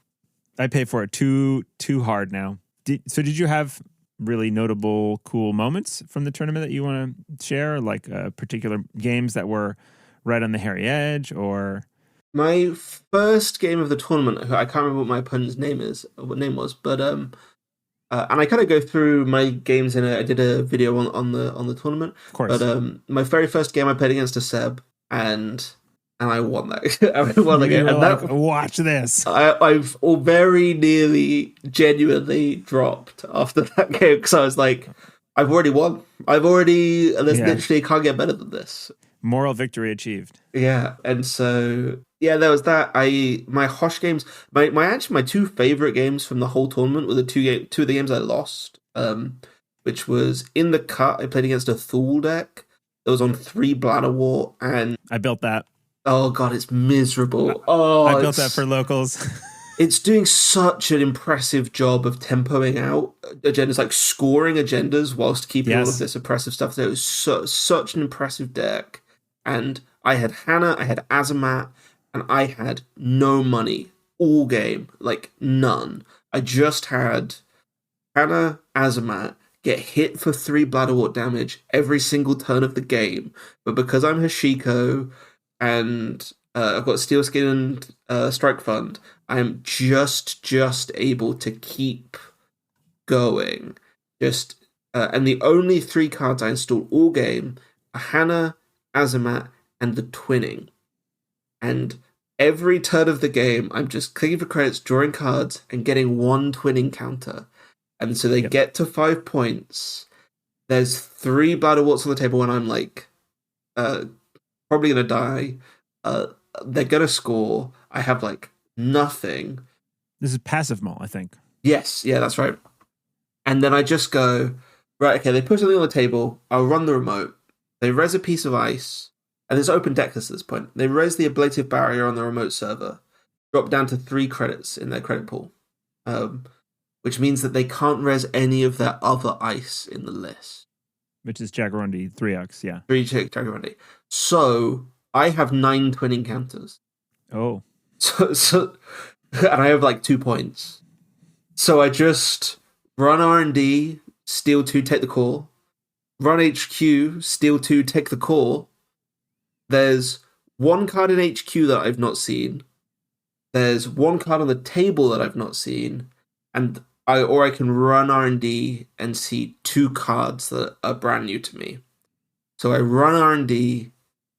I pay for it too hard now. So did you have really notable, cool moments from the tournament that you want to share? Like particular games that were right on the hairy edge, or... My first game of the tournament, I can't remember what my opponent's name was, but and I kind of go through my games I did a video on the tournament. Of course. But my very first game I played against a Seb, and I won that. I won the game. And watch this. I've very nearly genuinely dropped after that game because I was like, I've already won. Literally can't get better than this. Moral victory achieved. Yeah, and so there was that. My Hosh games, my 2 favorite games from the whole tournament were the two of the games I lost. Which was in the cut. I played against a Thule deck that was on 3 Bladder War, and I built that. Oh god, it's miserable. I built that for locals. It's doing such an impressive job of tempoing out agendas, like scoring agendas whilst keeping all of this oppressive stuff. So it was such an impressive deck. And I had Hannah, I had Azamat, and I had no money all game, like none. I just had Hannah, Azamat get hit for 3 Bladderwort damage every single turn of the game. But because I'm Hashiko and I've got Steel Skin and Strike Fund, I am just able to keep going. And the only 3 cards I installed all game are Hannah, Azamat, and the Twinning. And every turn of the game, I'm just clicking for credits, drawing cards, and getting 1 Twinning counter. And so they get to 5 points. There's 3 Bladderworts on the table when I'm like, probably gonna die. They're gonna score. I have like nothing. This is passive mall, I think. Yes, yeah, that's right. And then I just go, right, okay, they put something on the table, I'll run the remote. They res a piece of ice, and there's open deck list at this point. They res the ablative barrier on the remote server, drop down to 3 credits in their credit pool, which means that they can't res any of their other ice in the list. Which is Jagarundi 3x, yeah. 3 Jagarundi. So I have 9 Twinning counters. Oh. So and I have like 2 points. So I just run R&D, steal 2, take the core. Run HQ, steal 2, take the core. There's 1 card in HQ that I've not seen. There's 1 card on the table that I've not seen, and I can run R&D and see 2 cards that are brand new to me. So I run R&D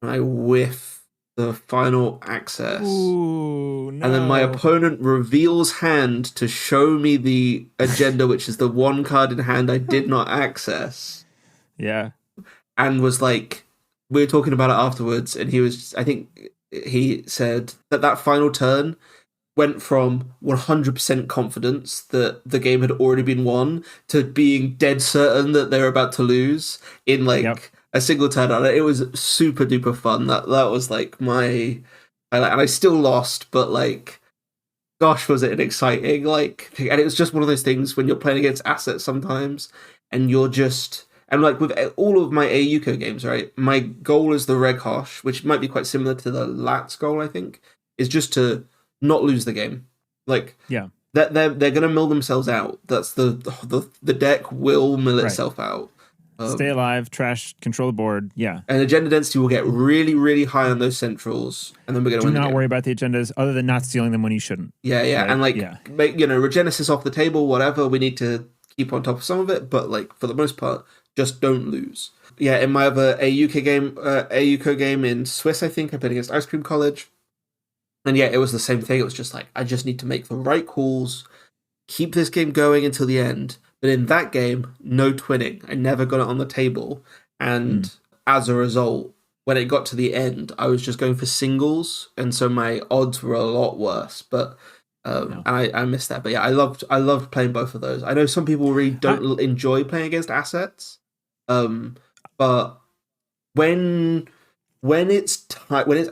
and I whiff the final access. Ooh, no. And then my opponent reveals hand to show me the agenda, which is the one card in hand I did not access. Yeah. And was like, we were talking about it afterwards, and I think he said that final turn went from 100% confidence that the game had already been won to being dead certain that they were about to lose in like a single turn. It was super duper fun. That was like and I still lost, but like, gosh, was it an exciting like, and it was just one of those things when you're playing against assets sometimes, and you're just. And like with all of my AUCO games, right, my goal is the Reg Hosh, which might be quite similar to the Lats goal, I think, is just to not lose the game. Like, yeah, they're going to mill themselves out. That's the deck will mill itself out. Stay alive, trash, control the board. Yeah, and agenda density will get really, really high on those centrals, and then we're going to win. Do not worry about the agendas, other than not stealing them when you shouldn't. Yeah, and like, make, Regenesis off the table, whatever. We need to keep on top of some of it, but like for the most part, just don't lose. Yeah, in my other AUCO game in Swiss, I think I played against Ice Cream College. And yeah, it was the same thing. It was just like, I just need to make the right calls, keep this game going until the end. But in that game, no twinning. I never got it on the table. And as a result, when it got to the end, I was just going for singles. And so my odds were a lot worse. But and I missed that. But yeah, I loved playing both of those. I know some people really don't enjoy playing against assets. But when it's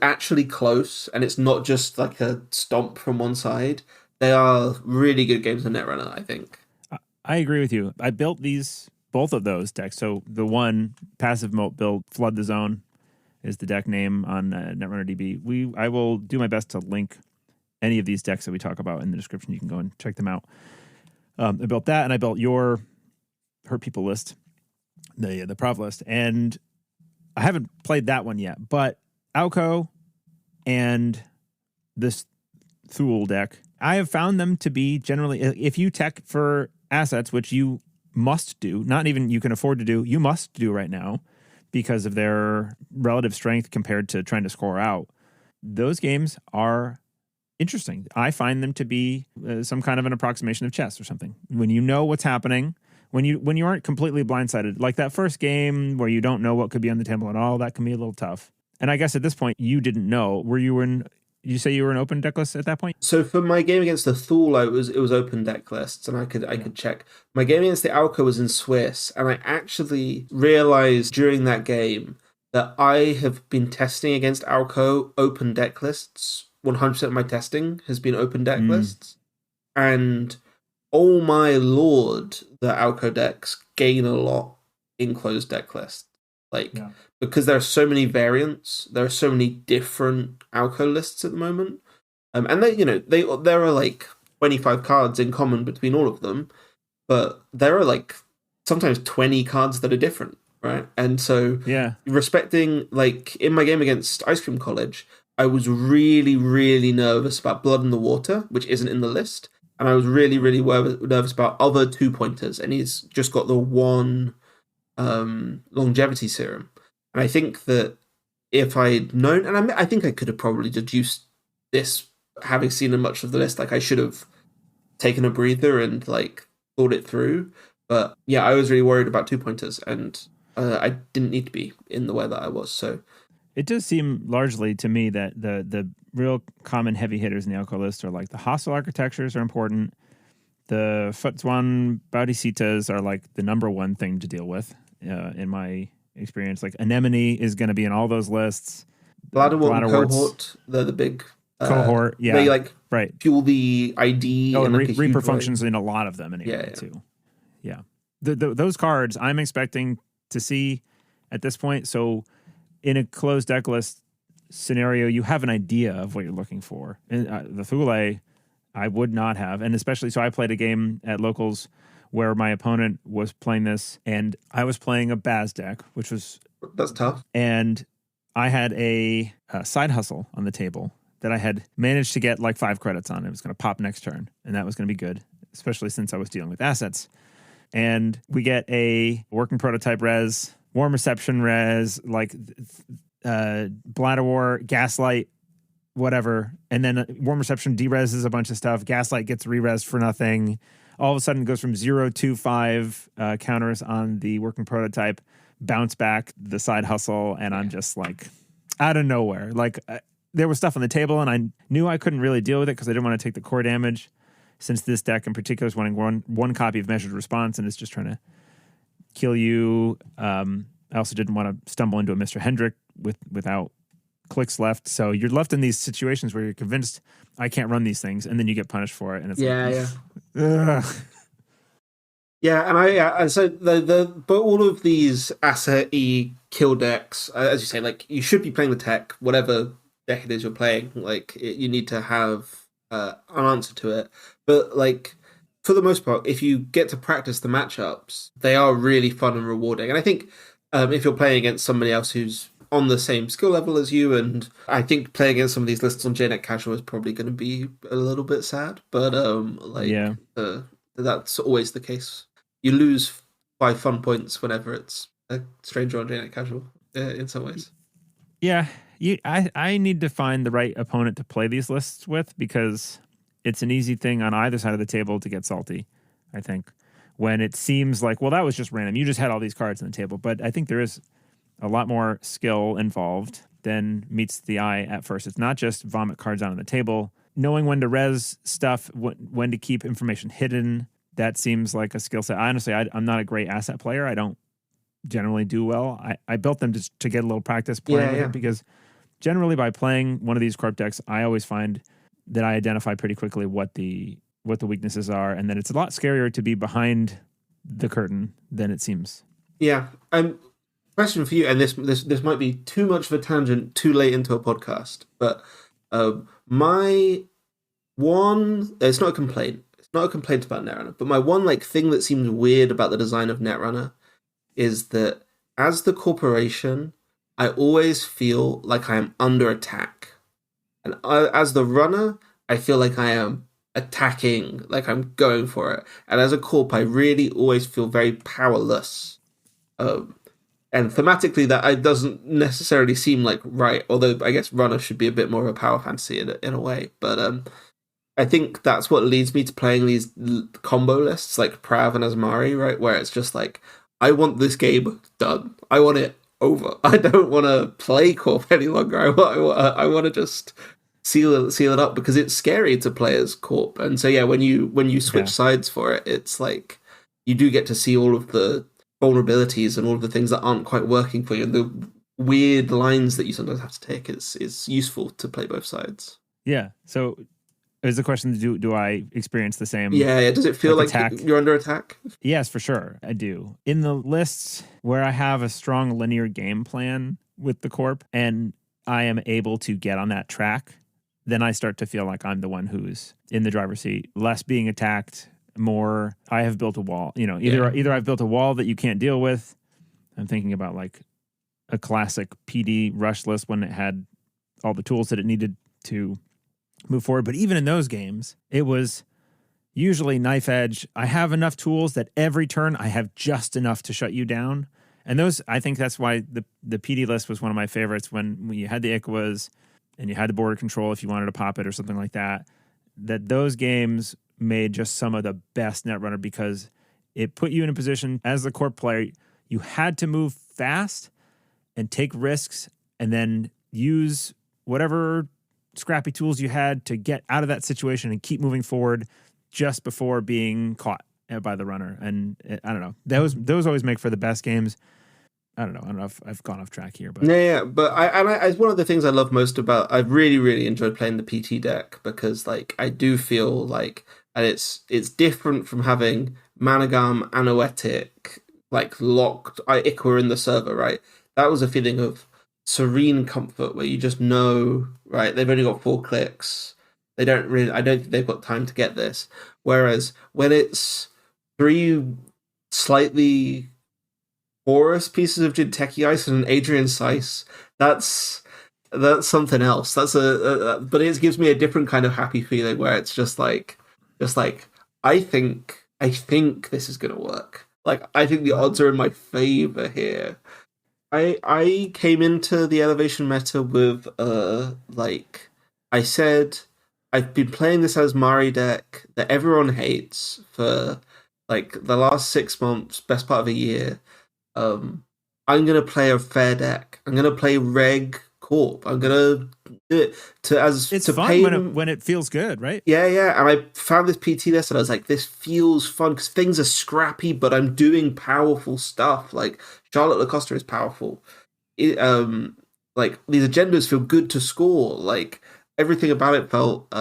actually close and it's not just like a stomp from one side, they are really good games of Netrunner, I think. I agree with you. I built both of those decks. So the one passive moat build, Flood the Zone, is the deck name on Netrunner DB. I will do my best to link any of these decks that we talk about in the description. You can go and check them out. I built that, and I built your Hurt People list, the Prov list, and I haven't played that one yet, but Alco and this Thule deck, I have found them to be generally, if you tech for assets, which you must do, not even you can afford to do, you must do right now because of their relative strength compared to trying to score out. Those games are interesting. I find them to be some kind of an approximation of chess or something. When you know what's happening, when you aren't completely blindsided, like that first game where you don't know what could be on the table at all, that can be a little tough. And I guess at this point, you didn't know. You say you were in open deck list at that point? So for my game against the Thule, it was open deck lists, and I could check. My game against the Alco was in Swiss, and I actually realized during that game that I have been testing against Alco open deck lists. 100% of my testing has been open deck lists, and oh my lord, the Alco decks gain a lot in closed deck lists. Because there are so many variants, there are so many different Alco lists at the moment, and there are like 25 cards in common between all of them, but there are like sometimes 20 cards that are different, right? And so respecting, like in my game against Ice Cream College, I was really, really nervous about Blood in the Water, which isn't in the list. And I was really, really nervous about other 2-pointers. And he's just got the one longevity serum. And I think that if I'd known, and I think I could have probably deduced this, having seen much of the list, like I should have taken a breather and like thought it through. But yeah, I was really worried about 2-pointers, and I didn't need to be in the way that I was. So it does seem largely to me that the real common heavy hitters in the Alco list are like the hostile architectures are important. The Futzwan Baudicitas are like the number one thing to deal with in my experience. Like Anemone is going to be in all those lists. Bladderwort and Cohort, they're the big Cohort. Yeah, they like fuel the ID. Oh, and Reaper functions in a lot of them anyway too. Yeah, those cards I'm expecting to see at this point. So in a closed deck list scenario, you have an idea of what you're looking for. And the Thule, I would not have. And especially, so I played a game at Locals where my opponent was playing this, and I was playing a Baz deck, which was... That's tough. And I had a side hustle on the table that I had managed to get like 5 credits on. It was going to pop next turn, and that was going to be good, especially since I was dealing with assets. And we get a working prototype res, warm reception res, like Bladder War, Gaslight, whatever, and then Warm Reception dereses a bunch of stuff. Gaslight gets re-resed for nothing. All of a sudden, it goes from 0 to 5 counters on the working prototype, bounce back the side hustle, and I'm just like out of nowhere. Like there was stuff on the table, and I knew I couldn't really deal with it because I didn't want to take the core damage. Since this deck in particular is wanting one copy of Measured Response, and it's just trying to kill you. I also didn't want to stumble into a Mr. Hendrick without clicks left. So you're left in these situations where you're convinced I can't run these things, and then you get punished for it. And it's and so but all of these asset-y kill decks, as you say, like you should be playing the tech, whatever deck it is you're playing. Like you need to have an answer to it. But like for the most part, if you get to practice the matchups, they are really fun and rewarding. And I think if you're playing against somebody else who's on the same skill level as you, and I think playing against some of these lists on JNet Casual is probably going to be a little bit sad, but that's always the case. You lose 5 fun points whenever it's a stranger on JNet Casual in some ways. Yeah, I need to find the right opponent to play these lists with, because it's an easy thing on either side of the table to get salty, I think. When it seems like, well, that was just random. You just had all these cards on the table. But I think there is a lot more skill involved than meets the eye at first. It's not just vomit cards out on the table. Knowing when to res stuff, when to keep information hidden, that seems like a skill set. Honestly, I'm not a great asset player. I don't generally do well. I built them just to get a little practice playing with it, because generally by playing one of these corp decks, I always find that I identify pretty quickly what the weaknesses are, and then it's a lot scarier to be behind the curtain than it seems. Yeah. Question for you, and this might be too much of a tangent too late into a podcast, but my one, it's not a complaint. It's not a complaint about Netrunner, but my one like thing that seems weird about the design of Netrunner is that as the corporation, I always feel like I am under attack. And as the runner, I feel like I am attacking, like I'm going for it. And as a corp, I really always feel very powerless. And thematically, that doesn't necessarily seem like right, although I guess runner should be a bit more of a power fantasy in a way. But I think that's what leads me to playing these combo lists like Prav and Asmari, right? Where it's just like, I want this game done. I want it over. I don't want to play corp any longer. I want to just seal it up, because it's scary to play as corp. And so when you switch sides for it, it's like you do get to see all of the vulnerabilities and all of the things that aren't quite working for you, and the weird lines that you sometimes have to take. It's useful to play both sides. Yeah. So is the question, do I experience the same? Yeah. Does it feel like attack? You're under attack? Yes, for sure. I do. In the lists where I have a strong linear game plan with the corp and I am able to get on that track, then I start to feel like I'm the one who's in the driver's seat, less being attacked, more I have built a wall. Either I've built a wall that you can't deal with. I'm thinking about like a classic PD rush list when it had all the tools that it needed to move forward. But even in those games, it was usually knife edge. I have enough tools that every turn I have just enough to shut you down. And I think that's why the PD list was one of my favorites, when you had the ICWAs and you had the border control if you wanted to pop it or something like that. That those games made just some of the best Netrunner, because it put you in a position as the corp player, you had to move fast and take risks and then use whatever scrappy tools you had to get out of that situation and keep moving forward just before being caught by the runner. And I don't know, those always make for the best games. I don't know if I've gone off track here, but but I one of the things I love most about, I've really, really enjoyed playing the PT deck, because like I do feel like, and it's different from having Managam, Anoetic, like locked ICWA in the server, right? That was a feeling of serene comfort where you just know, right, they've only got 4 clicks. I don't think they've got time to get this. Whereas when it's 3 slightly porous pieces of Jinteki Ice and an Adrian Sice, that's something else. That's but it gives me a different kind of happy feeling where it's just like I think this is gonna work. Like I think the odds are in my favor here. I came into the elevation meta with like I said I've been playing this as Mari deck that everyone hates for like the last 6 months, best part of a year. Um, I'm gonna play a fair deck. I'm gonna play Reg Corp. I'm gonna do it It's to fun pay when him. it feels good, right? Yeah, yeah. And I found this PT list and I was like, this feels fun because things are scrappy, but I'm doing powerful stuff. Like Charlotte Lacosta is powerful. It, like these agendas feel good to score. Like everything about it felt.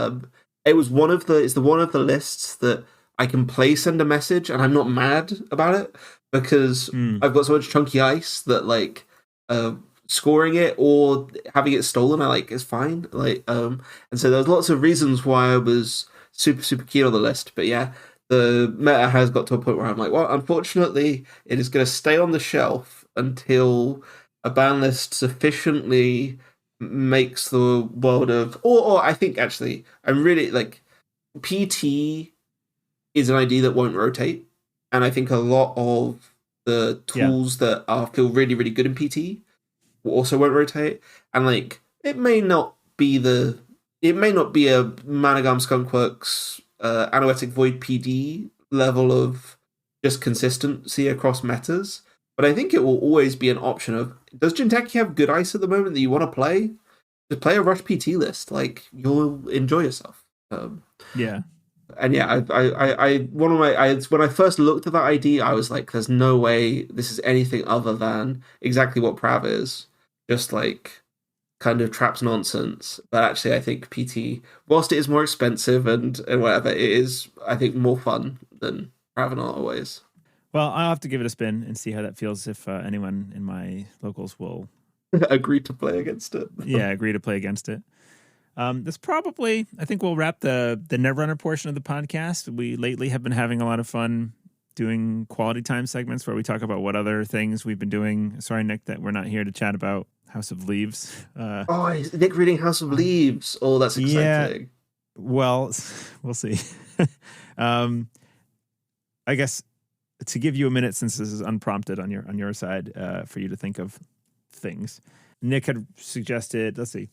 It was one of the. It's the one of the lists that I can play send a message and I'm not mad about it because Mm. I've got so much chunky ice that like uh scoring it or having it stolen I like is fine. Like and so there's lots of reasons why I was super keen on the list. But yeah, the meta has got to a point where I'm like, well, unfortunately, it is going to stay on the shelf until a ban list sufficiently makes the world of, or I think actually, I'm really like PT is an idea that won't rotate, and I think a lot of the Yeah. tools that are feel really good in PT also won't rotate, and like it may not be a Managam Skunkworks Anoetic Void PD level of just consistency across metas, but I think it will always be an option of does Jinteki have good ice at the moment that you want to play? Just play a Rush PT list, like you'll enjoy yourself. Yeah. And yeah, one of my, when I first looked at that ID, I was like, "There's no way this is anything other than exactly what Prav is, just like kind of traps nonsense." But actually, I think PT, whilst it is more expensive and whatever, it is I think more fun than Prav in a lot of ways. Well, I'll have to give it a spin and see how that feels if anyone in my locals will Agree to play against it. agree to play against it. This probably, I think we'll wrap the Netrunner portion of the podcast. We lately have been having a lot of fun doing quality time segments where we talk about what other things we've been doing. Sorry, Nick, that we're not here to chat about House of Leaves. Oh, is Nick reading House of Leaves? Oh, that's Yeah. exciting. Well, we'll see. I guess to give you a minute, since this is unprompted on your side, for you to think of things. Nick had suggested, let's see,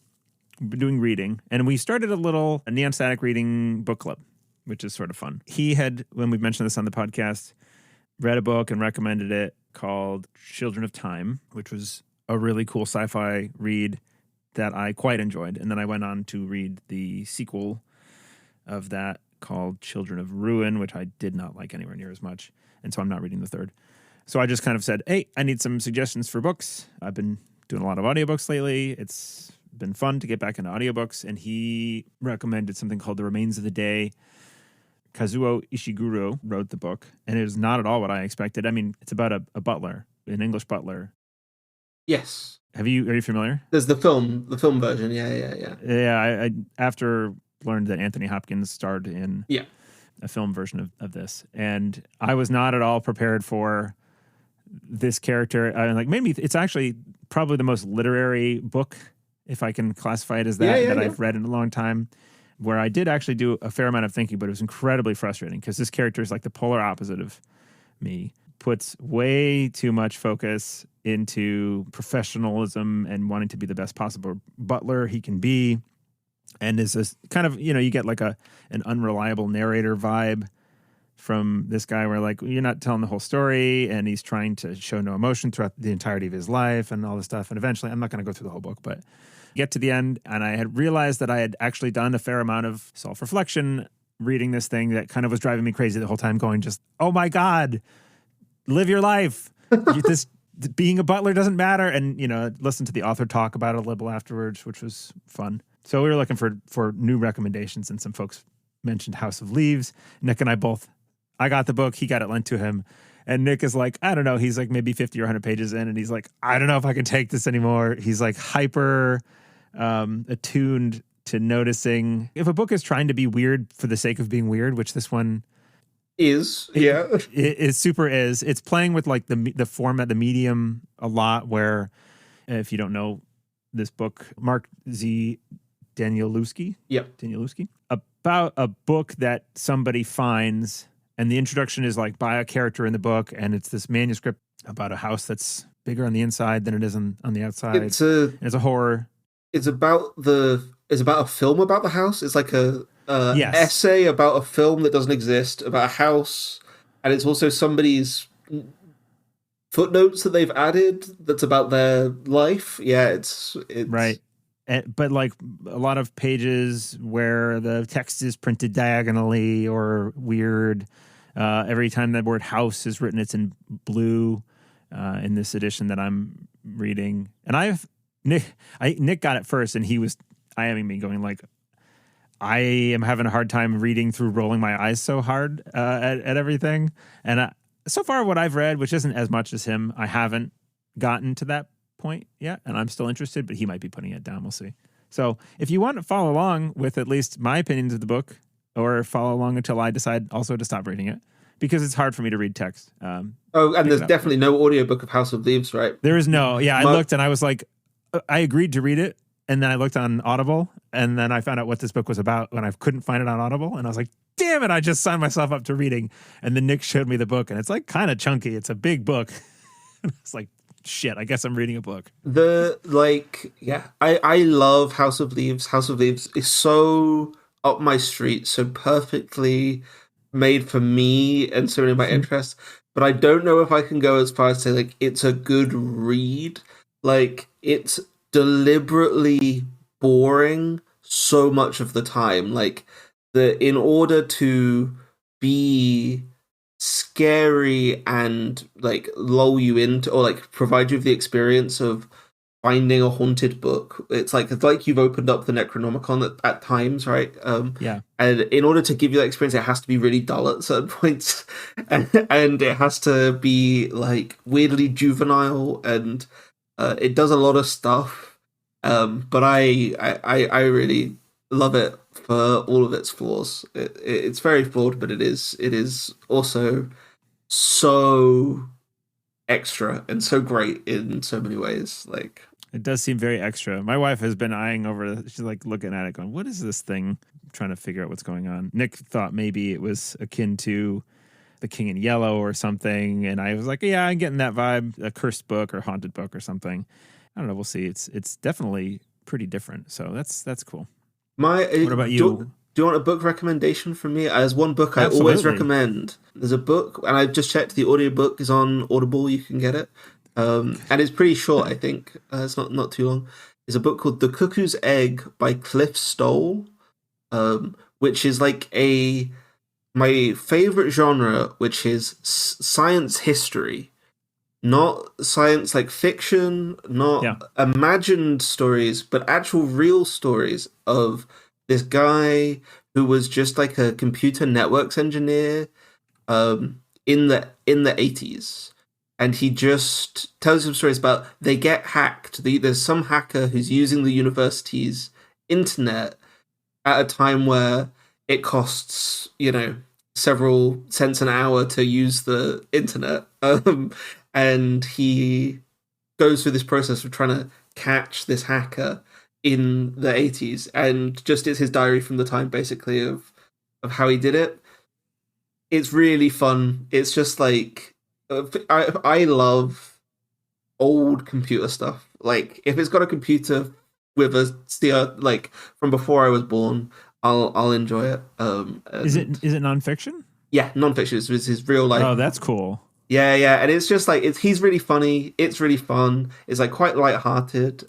we've been doing reading, and we started a Neon Static reading book club, which is sort of fun. He had, when we mentioned this on the podcast, read a book and recommended it called Children of Time, which was a really cool sci-fi read that I quite enjoyed. And then I went on to read the sequel of that called Children of Ruin, which I did not like anywhere near as much. And so I'm not reading the third. So I just kind of said, hey, I need some suggestions for books. I've been doing a lot of audiobooks lately. It's been fun to get back into audiobooks. And he recommended something called The Remains of the Day. Kazuo Ishiguro wrote the book, and it is not at all what I expected. I mean, it's about a butler, an English butler. Yes. Are you familiar? There's the film version. Yeah. Yeah, I after learned that Anthony Hopkins starred in a film version of this, and I was not at all prepared for this character. Like maybe it's actually probably the most literary book, if I can classify it as that, I've read in a long time, where I did actually do a fair amount of thinking, but it was incredibly frustrating because this character is like the polar opposite of me. Puts way too much focus into professionalism and wanting to be the best possible butler he can be. And is this kind of, you get like an unreliable narrator vibe from this guy where like, you're not telling the whole story and he's trying to show no emotion throughout the entirety of his life and all this stuff. And eventually, I'm not going to go through the whole book, but get to the end. And I had realized that I had actually done a fair amount of self-reflection reading this thing that kind of was driving me crazy the whole time, going just, oh my God, live your life. This being a butler doesn't matter. And, listen to the author talk about it a little afterwards, which was fun. So we were looking for new recommendations, and some folks mentioned House of Leaves. Nick and I got the book. He got it lent to him. And Nick is like, I don't know. He's like maybe 50 or 100 pages in. And he's like, I don't know if I can take this anymore. He's like hyper attuned to noticing if a book is trying to be weird for the sake of being weird, which this one is. It super is. It's playing with like the format, the medium a lot, where if you don't know this book, Mark Z. Danielewski, about a book that somebody finds, and the introduction is like by a character in the book, and it's this manuscript about a house that's bigger on the inside than it is on the outside. It's a horror. It's about a film about the house. It's like a Yes. essay about a film that doesn't exist, about a house, and it's also somebody's footnotes that they've added that's about their life. Yeah, it's right. But like a lot of pages where the text is printed diagonally or weird. Every time the word house is written, it's in blue in this edition that I'm reading. And Nick got it first, and he was eyeing me going like, I am having a hard time reading through rolling my eyes so hard at everything. And so far what I've read, which isn't as much as him, I haven't gotten to that point yet, and I'm still interested, but he might be putting it down. We'll see. So if you want to follow along with at least my opinions of the book, or follow along until I decide also to stop reading it, because it's hard for me to read text. And there's definitely no audiobook of House of Leaves, right? There is no. Yeah, I looked and I was like, I agreed to read it, and then I looked on Audible, and then I found out what this book was about when I couldn't find it on Audible, and I was like, damn it, I just signed myself up to reading. And then Nick showed me the book, and it's like kind of chunky. It's a big book. It's like, shit, I guess I'm reading a book. I love House of Leaves. House of Leaves is so up my street, so perfectly made for me and so many of my interests. But I don't know if I can go as far as say like it's a good read. Like it's deliberately boring so much of the time. Like in order to be scary and like lull you into or like provide you with the experience of finding a haunted book, it's like you've opened up the Necronomicon at times, right? Yeah. And in order to give you that experience, it has to be really dull at certain points, and it has to be like weirdly juvenile, and it does a lot of stuff. But I really love it for all of its flaws. It's very flawed, but it is also so extra and so great in so many ways. Like it does seem very extra. My wife has been eyeing over. She's like looking at it, going, "What is this thing?" Trying to figure out what's going on. Nick thought maybe it was akin to The King in Yellow or something, and I was like, "Yeah, I'm getting that vibe. A cursed book or haunted book or something." I don't know. We'll see. It's definitely pretty different. So that's cool. What about you? Do you want a book recommendation from me? There's one book I always recommend. There's a book, and I've just checked, the audiobook is on Audible. You can get it. And it's pretty short, I think. It's not too long. It's a book called The Cuckoo's Egg by Cliff Stoll, which is like my favorite genre, which is science history. Not science like fiction, not imagined stories, but actual real stories of this guy who was just like a computer networks engineer in the 80s. And he just tells some stories about they get hacked. There's some hacker who's using the university's internet at a time where it costs, several cents an hour to use the internet. And he goes through this process of trying to catch this hacker in the 80s, and just it's his diary from the time, basically, of how he did it. It's really fun. It's just like I love old computer stuff. Like if it's got a computer with a like from before I was born, I'll enjoy it. Is it nonfiction? Yeah, nonfiction. It's his real life. Oh, that's cool. Yeah, and it's just like he's really funny. It's really fun. It's like quite lighthearted.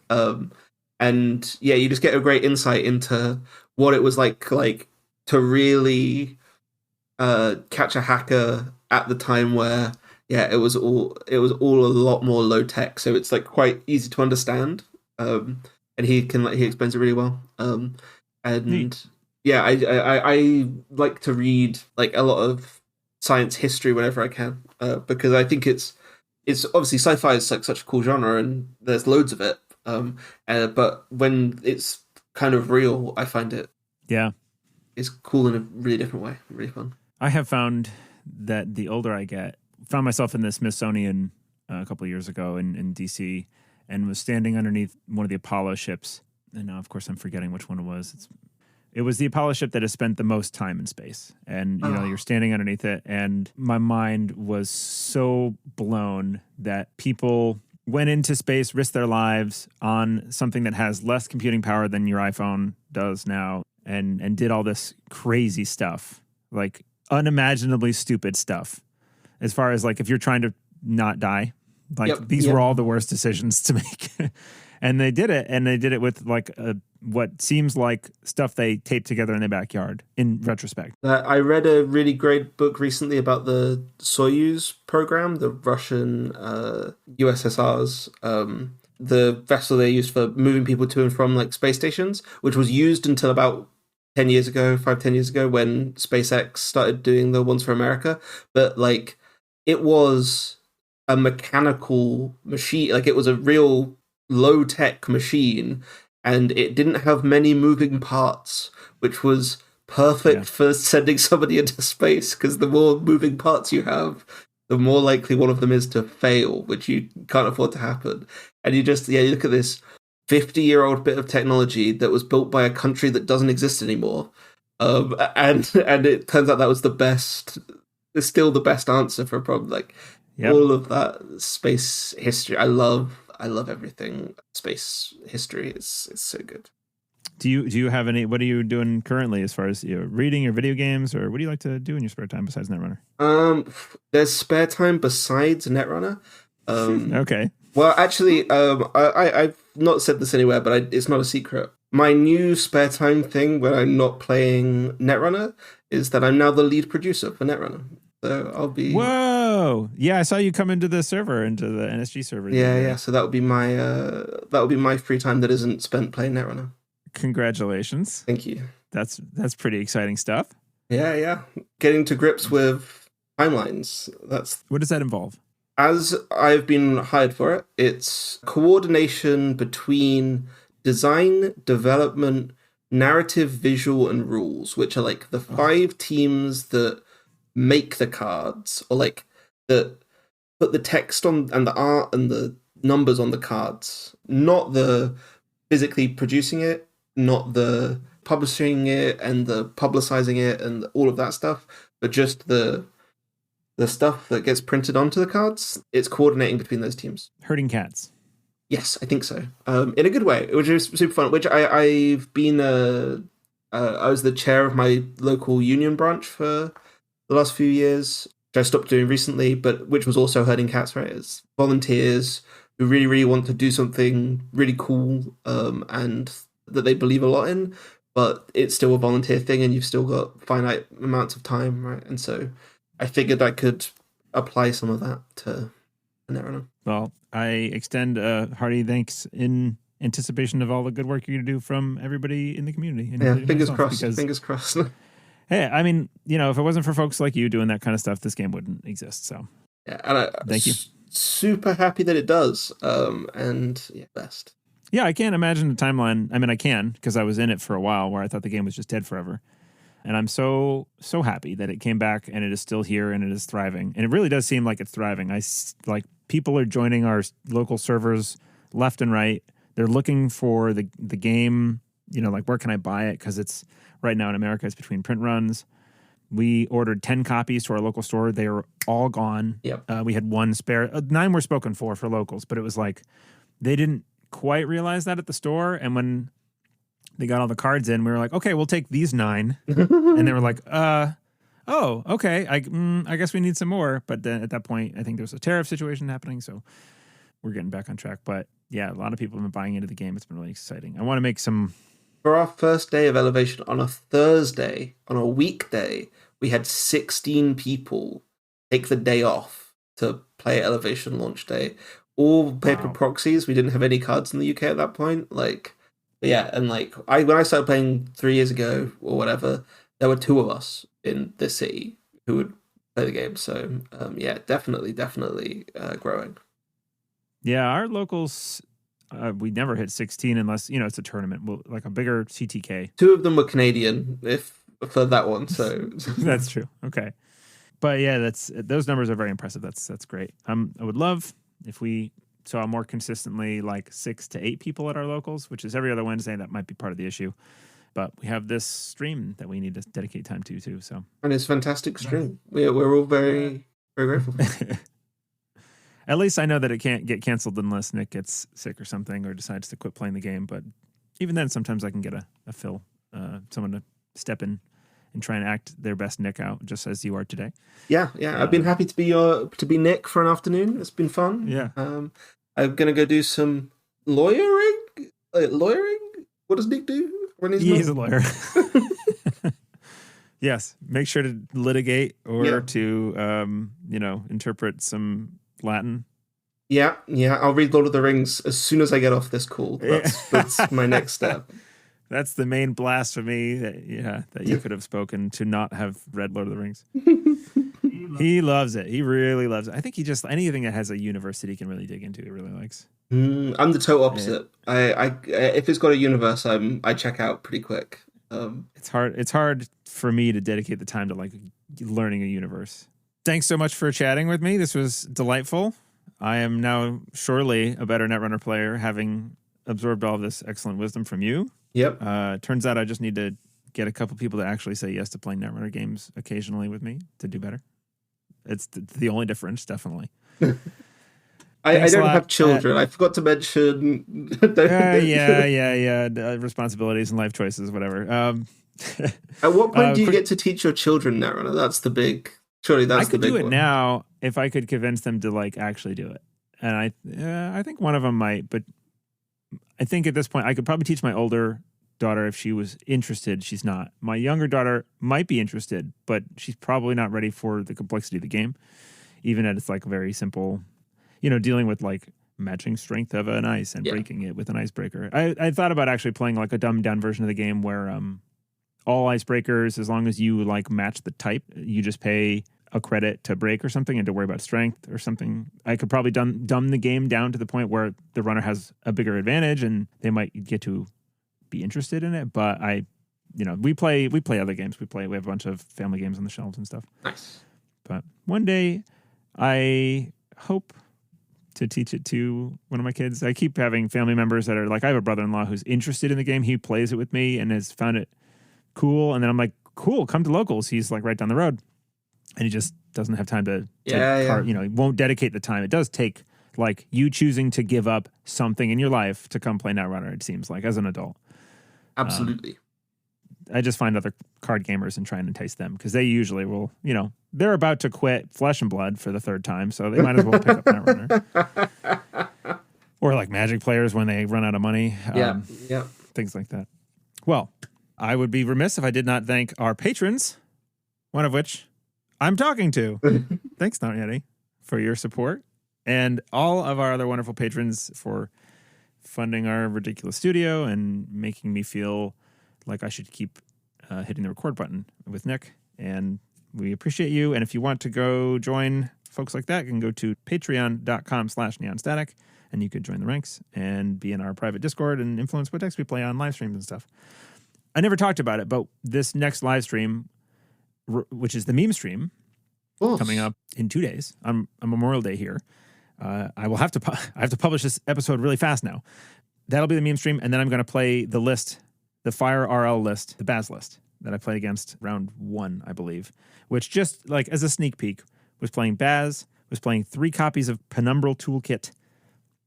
And yeah, you just get a great insight into what it was like to really catch a hacker at the time where it was all a lot more low tech. So it's like quite easy to understand. And he explains it really well. And Neat. Yeah, I like to read like a lot of science history whenever I can, because I think it's obviously sci-fi is like such a cool genre and there's loads of it. But when it's kind of real, I find it's cool in a really different way, really fun. I have found that the older I get, found myself in the Smithsonian a couple of years ago in DC, and was standing underneath one of the Apollo ships. And now, of course, I'm forgetting which one it was. It was the Apollo ship that has spent the most time in space. And, you're standing underneath it. And my mind was so blown that people went into space, risked their lives on something that has less computing power than your iPhone does now, and did all this crazy stuff, like unimaginably stupid stuff. As far as like if you're trying to not die, like these were all the worst decisions to make. And they did it, and they did it with like what seems like stuff they taped together in their backyard in retrospect. I read a really great book recently about the Soyuz program, the Russian USSR's, the vessel they used for moving people to and from like space stations, which was used until about 10 years ago, 5-10 years ago, when SpaceX started doing the ones for America. But like, it was a mechanical machine, like it was a real low-tech machine, and it didn't have many moving parts, which was perfect for sending somebody into space, because the more moving parts you have, the more likely one of them is to fail, which you can't afford to happen. And you just, you look at this 50-year-old bit of technology that was built by a country that doesn't exist anymore, and it turns out that was the best, it's still the best answer for a problem. Like, all of that space history, I love everything space history. It's so good. Do you have any? What are you doing currently as far as reading or video games, or what do you like to do in your spare time besides Netrunner? There's spare time besides Netrunner. Okay. Well, actually, I've not said this anywhere, but it's not a secret. My new spare time thing when I'm not playing Netrunner is that I'm now the lead producer for Netrunner. So I'll be. Whoa! Yeah, I saw you come into the server, into the NSG server. Yeah. So that would be my free time that isn't spent playing Netrunner. Congratulations! Thank you. That's pretty exciting stuff. Yeah. Getting to grips with timelines. What does that involve? As I've been hired for it, it's coordination between design, development, narrative, visual, and rules, which are like the 5 teams that make the cards, or like that put the text on and the art and the numbers on the cards, not the physically producing it, not the publishing it and the publicizing it and all of that stuff, but just the stuff that gets printed onto the cards. It's coordinating between those teams. Herding cats. Yes, I think so. In a good way, which is super fun. Which I've been I was the chair of my local union branch for the last few years, which I stopped doing recently, but which was also herding cats, right? It's volunteers who really, really want to do something really cool, and that they believe a lot in, but it's still a volunteer thing, and you've still got finite amounts of time, right? And so I figured I could apply some of that to Netrunner. Well, I extend a hearty thanks in anticipation of all the good work you're going to do from everybody in the community. Fingers crossed. Fingers crossed. Hey, I mean, if it wasn't for folks like you doing that kind of stuff, this game wouldn't exist. So, and thank you. Super happy that it does. Best. Yeah, I can't imagine the timeline. I mean, I can, because I was in it for a while where I thought the game was just dead forever. And I'm so happy that it came back and it is still here and it is thriving. And it really does seem like it's thriving. People are joining our local servers left and right. They're looking for the game, like where can I buy it? Because it's right now in America, it's between print runs. We ordered 10 copies to our local store. They were all gone. Yep. We had 1 spare. 9 were spoken for locals, but it was like they didn't quite realize that at the store. And when they got all the cards in, we were like, okay, we'll take these 9. And they were like, oh, okay. I guess we need some more. But then at that point, I think there was a tariff situation happening. So we're getting back on track. But yeah, a lot of people have been buying into the game. It's been really exciting. I want to make some. For our first day of Elevation on a Thursday, on a weekday, we had 16 people take the day off to play Elevation launch day. All paper proxies. We didn't have any cards in the UK at that point. When I started playing 3 years ago or whatever, there were 2 of us in this city who would play the game. So definitely growing. Yeah, our locals, we never hit 16 unless it's a tournament, like a bigger CTK. 2 of them were Canadian, for that one. So that's true. Okay, but yeah, those numbers are very impressive. That's great. I would love if we saw more consistently like 6 to 8 people at our locals, which is every other Wednesday. That might be part of the issue. But we have this stream that we need to dedicate time to too. So, and it's a fantastic stream. We're all very, very grateful. At least I know that it can't get canceled unless Nick gets sick or something or decides to quit playing the game. But even then, sometimes I can get a fill, someone to step in and try and act their best Nick out, just as you are today. Yeah. I've been happy to be Nick for an afternoon. It's been fun. Yeah. I'm gonna go do some lawyering. Lawyering? What does Nick do when he's a lawyer? Yes. Make sure to litigate or to interpret some Latin. Yeah. I'll read Lord of the Rings as soon as I get off this call. That's my next step. That's the main blasphemy that you could have spoken, to not have read Lord of the Rings. He loves it. He really loves it. I think he just, anything that has a universe that he can really dig into, he really likes. I'm the total opposite. I if it's got a universe, I check out pretty quick. It's hard for me to dedicate the time to like learning a universe. Thanks so much for chatting with me. This was delightful. I am now surely a better Netrunner player, having absorbed all of this excellent wisdom from you. Yep. Turns out I just need to get a couple people to actually say yes to playing Netrunner games occasionally with me to do better. It's the only difference, definitely. I don't have children. I forgot to mention. Responsibilities and life choices, whatever. At what point do you get to teach your children Netrunner? That's the big. Surely that's the big one. I could do it now if I could convince them to like actually do it, and I think one of them might. But I think at this point I could probably teach my older daughter if she was interested. She's not. My younger daughter might be interested, but she's probably not ready for the complexity of the game, even at its like very simple. Dealing with like matching strength of an ice and breaking it with an icebreaker. I thought about actually playing like a dumbed down version of the game where all icebreakers, as long as you like match the type, you just pay a credit to break or something and to worry about strength or something. I could probably dumb the game down to the point where the runner has a bigger advantage and they might get to be interested in it. But we play other games. We have a bunch of family games on the shelves and stuff. Nice. But one day I hope to teach it to one of my kids. I keep having family members that are like, I have a brother-in-law who's interested in the game. He plays it with me and has found it cool. And then I'm like, cool, come to locals. He's like right down the road. And he just doesn't have time to he won't dedicate the time. It does take like you choosing to give up something in your life to come play Netrunner, it seems like, as an adult. Absolutely. I just find other card gamers and try and entice them because they usually will, they're about to quit Flesh and Blood for the third time, so they might as well pick up Netrunner. Or like Magic players when they run out of money. Things like that. Well, I would be remiss if I did not thank our patrons, one of which I'm talking to. Thanks, Not Yeti, for your support. And all of our other wonderful patrons for funding our ridiculous studio and making me feel like I should keep hitting the record button with Nick. And we appreciate you. And if you want to go join folks like that, you can go to patreon.com/neonstatic and you could join the ranks and be in our private Discord and influence what decks we play on live streams and stuff. I never talked about it, but this next live stream, which is the meme stream, coming up in 2 days on Memorial Day here. I have to publish this episode really fast now. That'll be the meme stream, and then I'm going to play the list, the Fire RL list, the Baz list that I played against round 1, I believe, which just like as a sneak peek was playing Baz, was playing 3 copies of Penumbral Toolkit,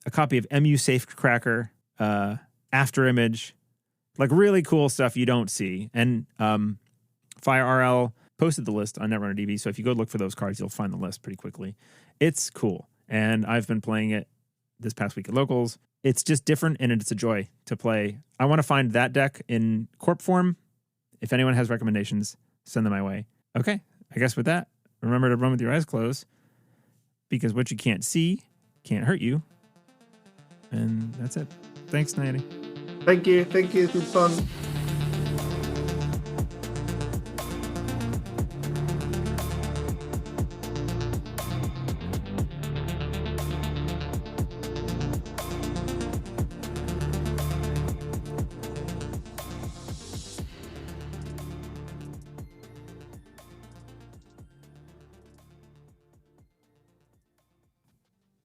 a copy of MU Safecracker, After Image, like really cool stuff you don't see. And Fire RL posted the list on Netrunner DB, so if you go look for those cards, you'll find the list pretty quickly. It's cool, and I've been playing it this past week at locals. It's just different, and it's a joy to play. I want to find that deck in corp form. If anyone has recommendations, send them my way. Okay, I guess with that, remember to run with your eyes closed, because what you can't see can't hurt you. And that's it. Thanks, Nighty. Thank you. It's been fun.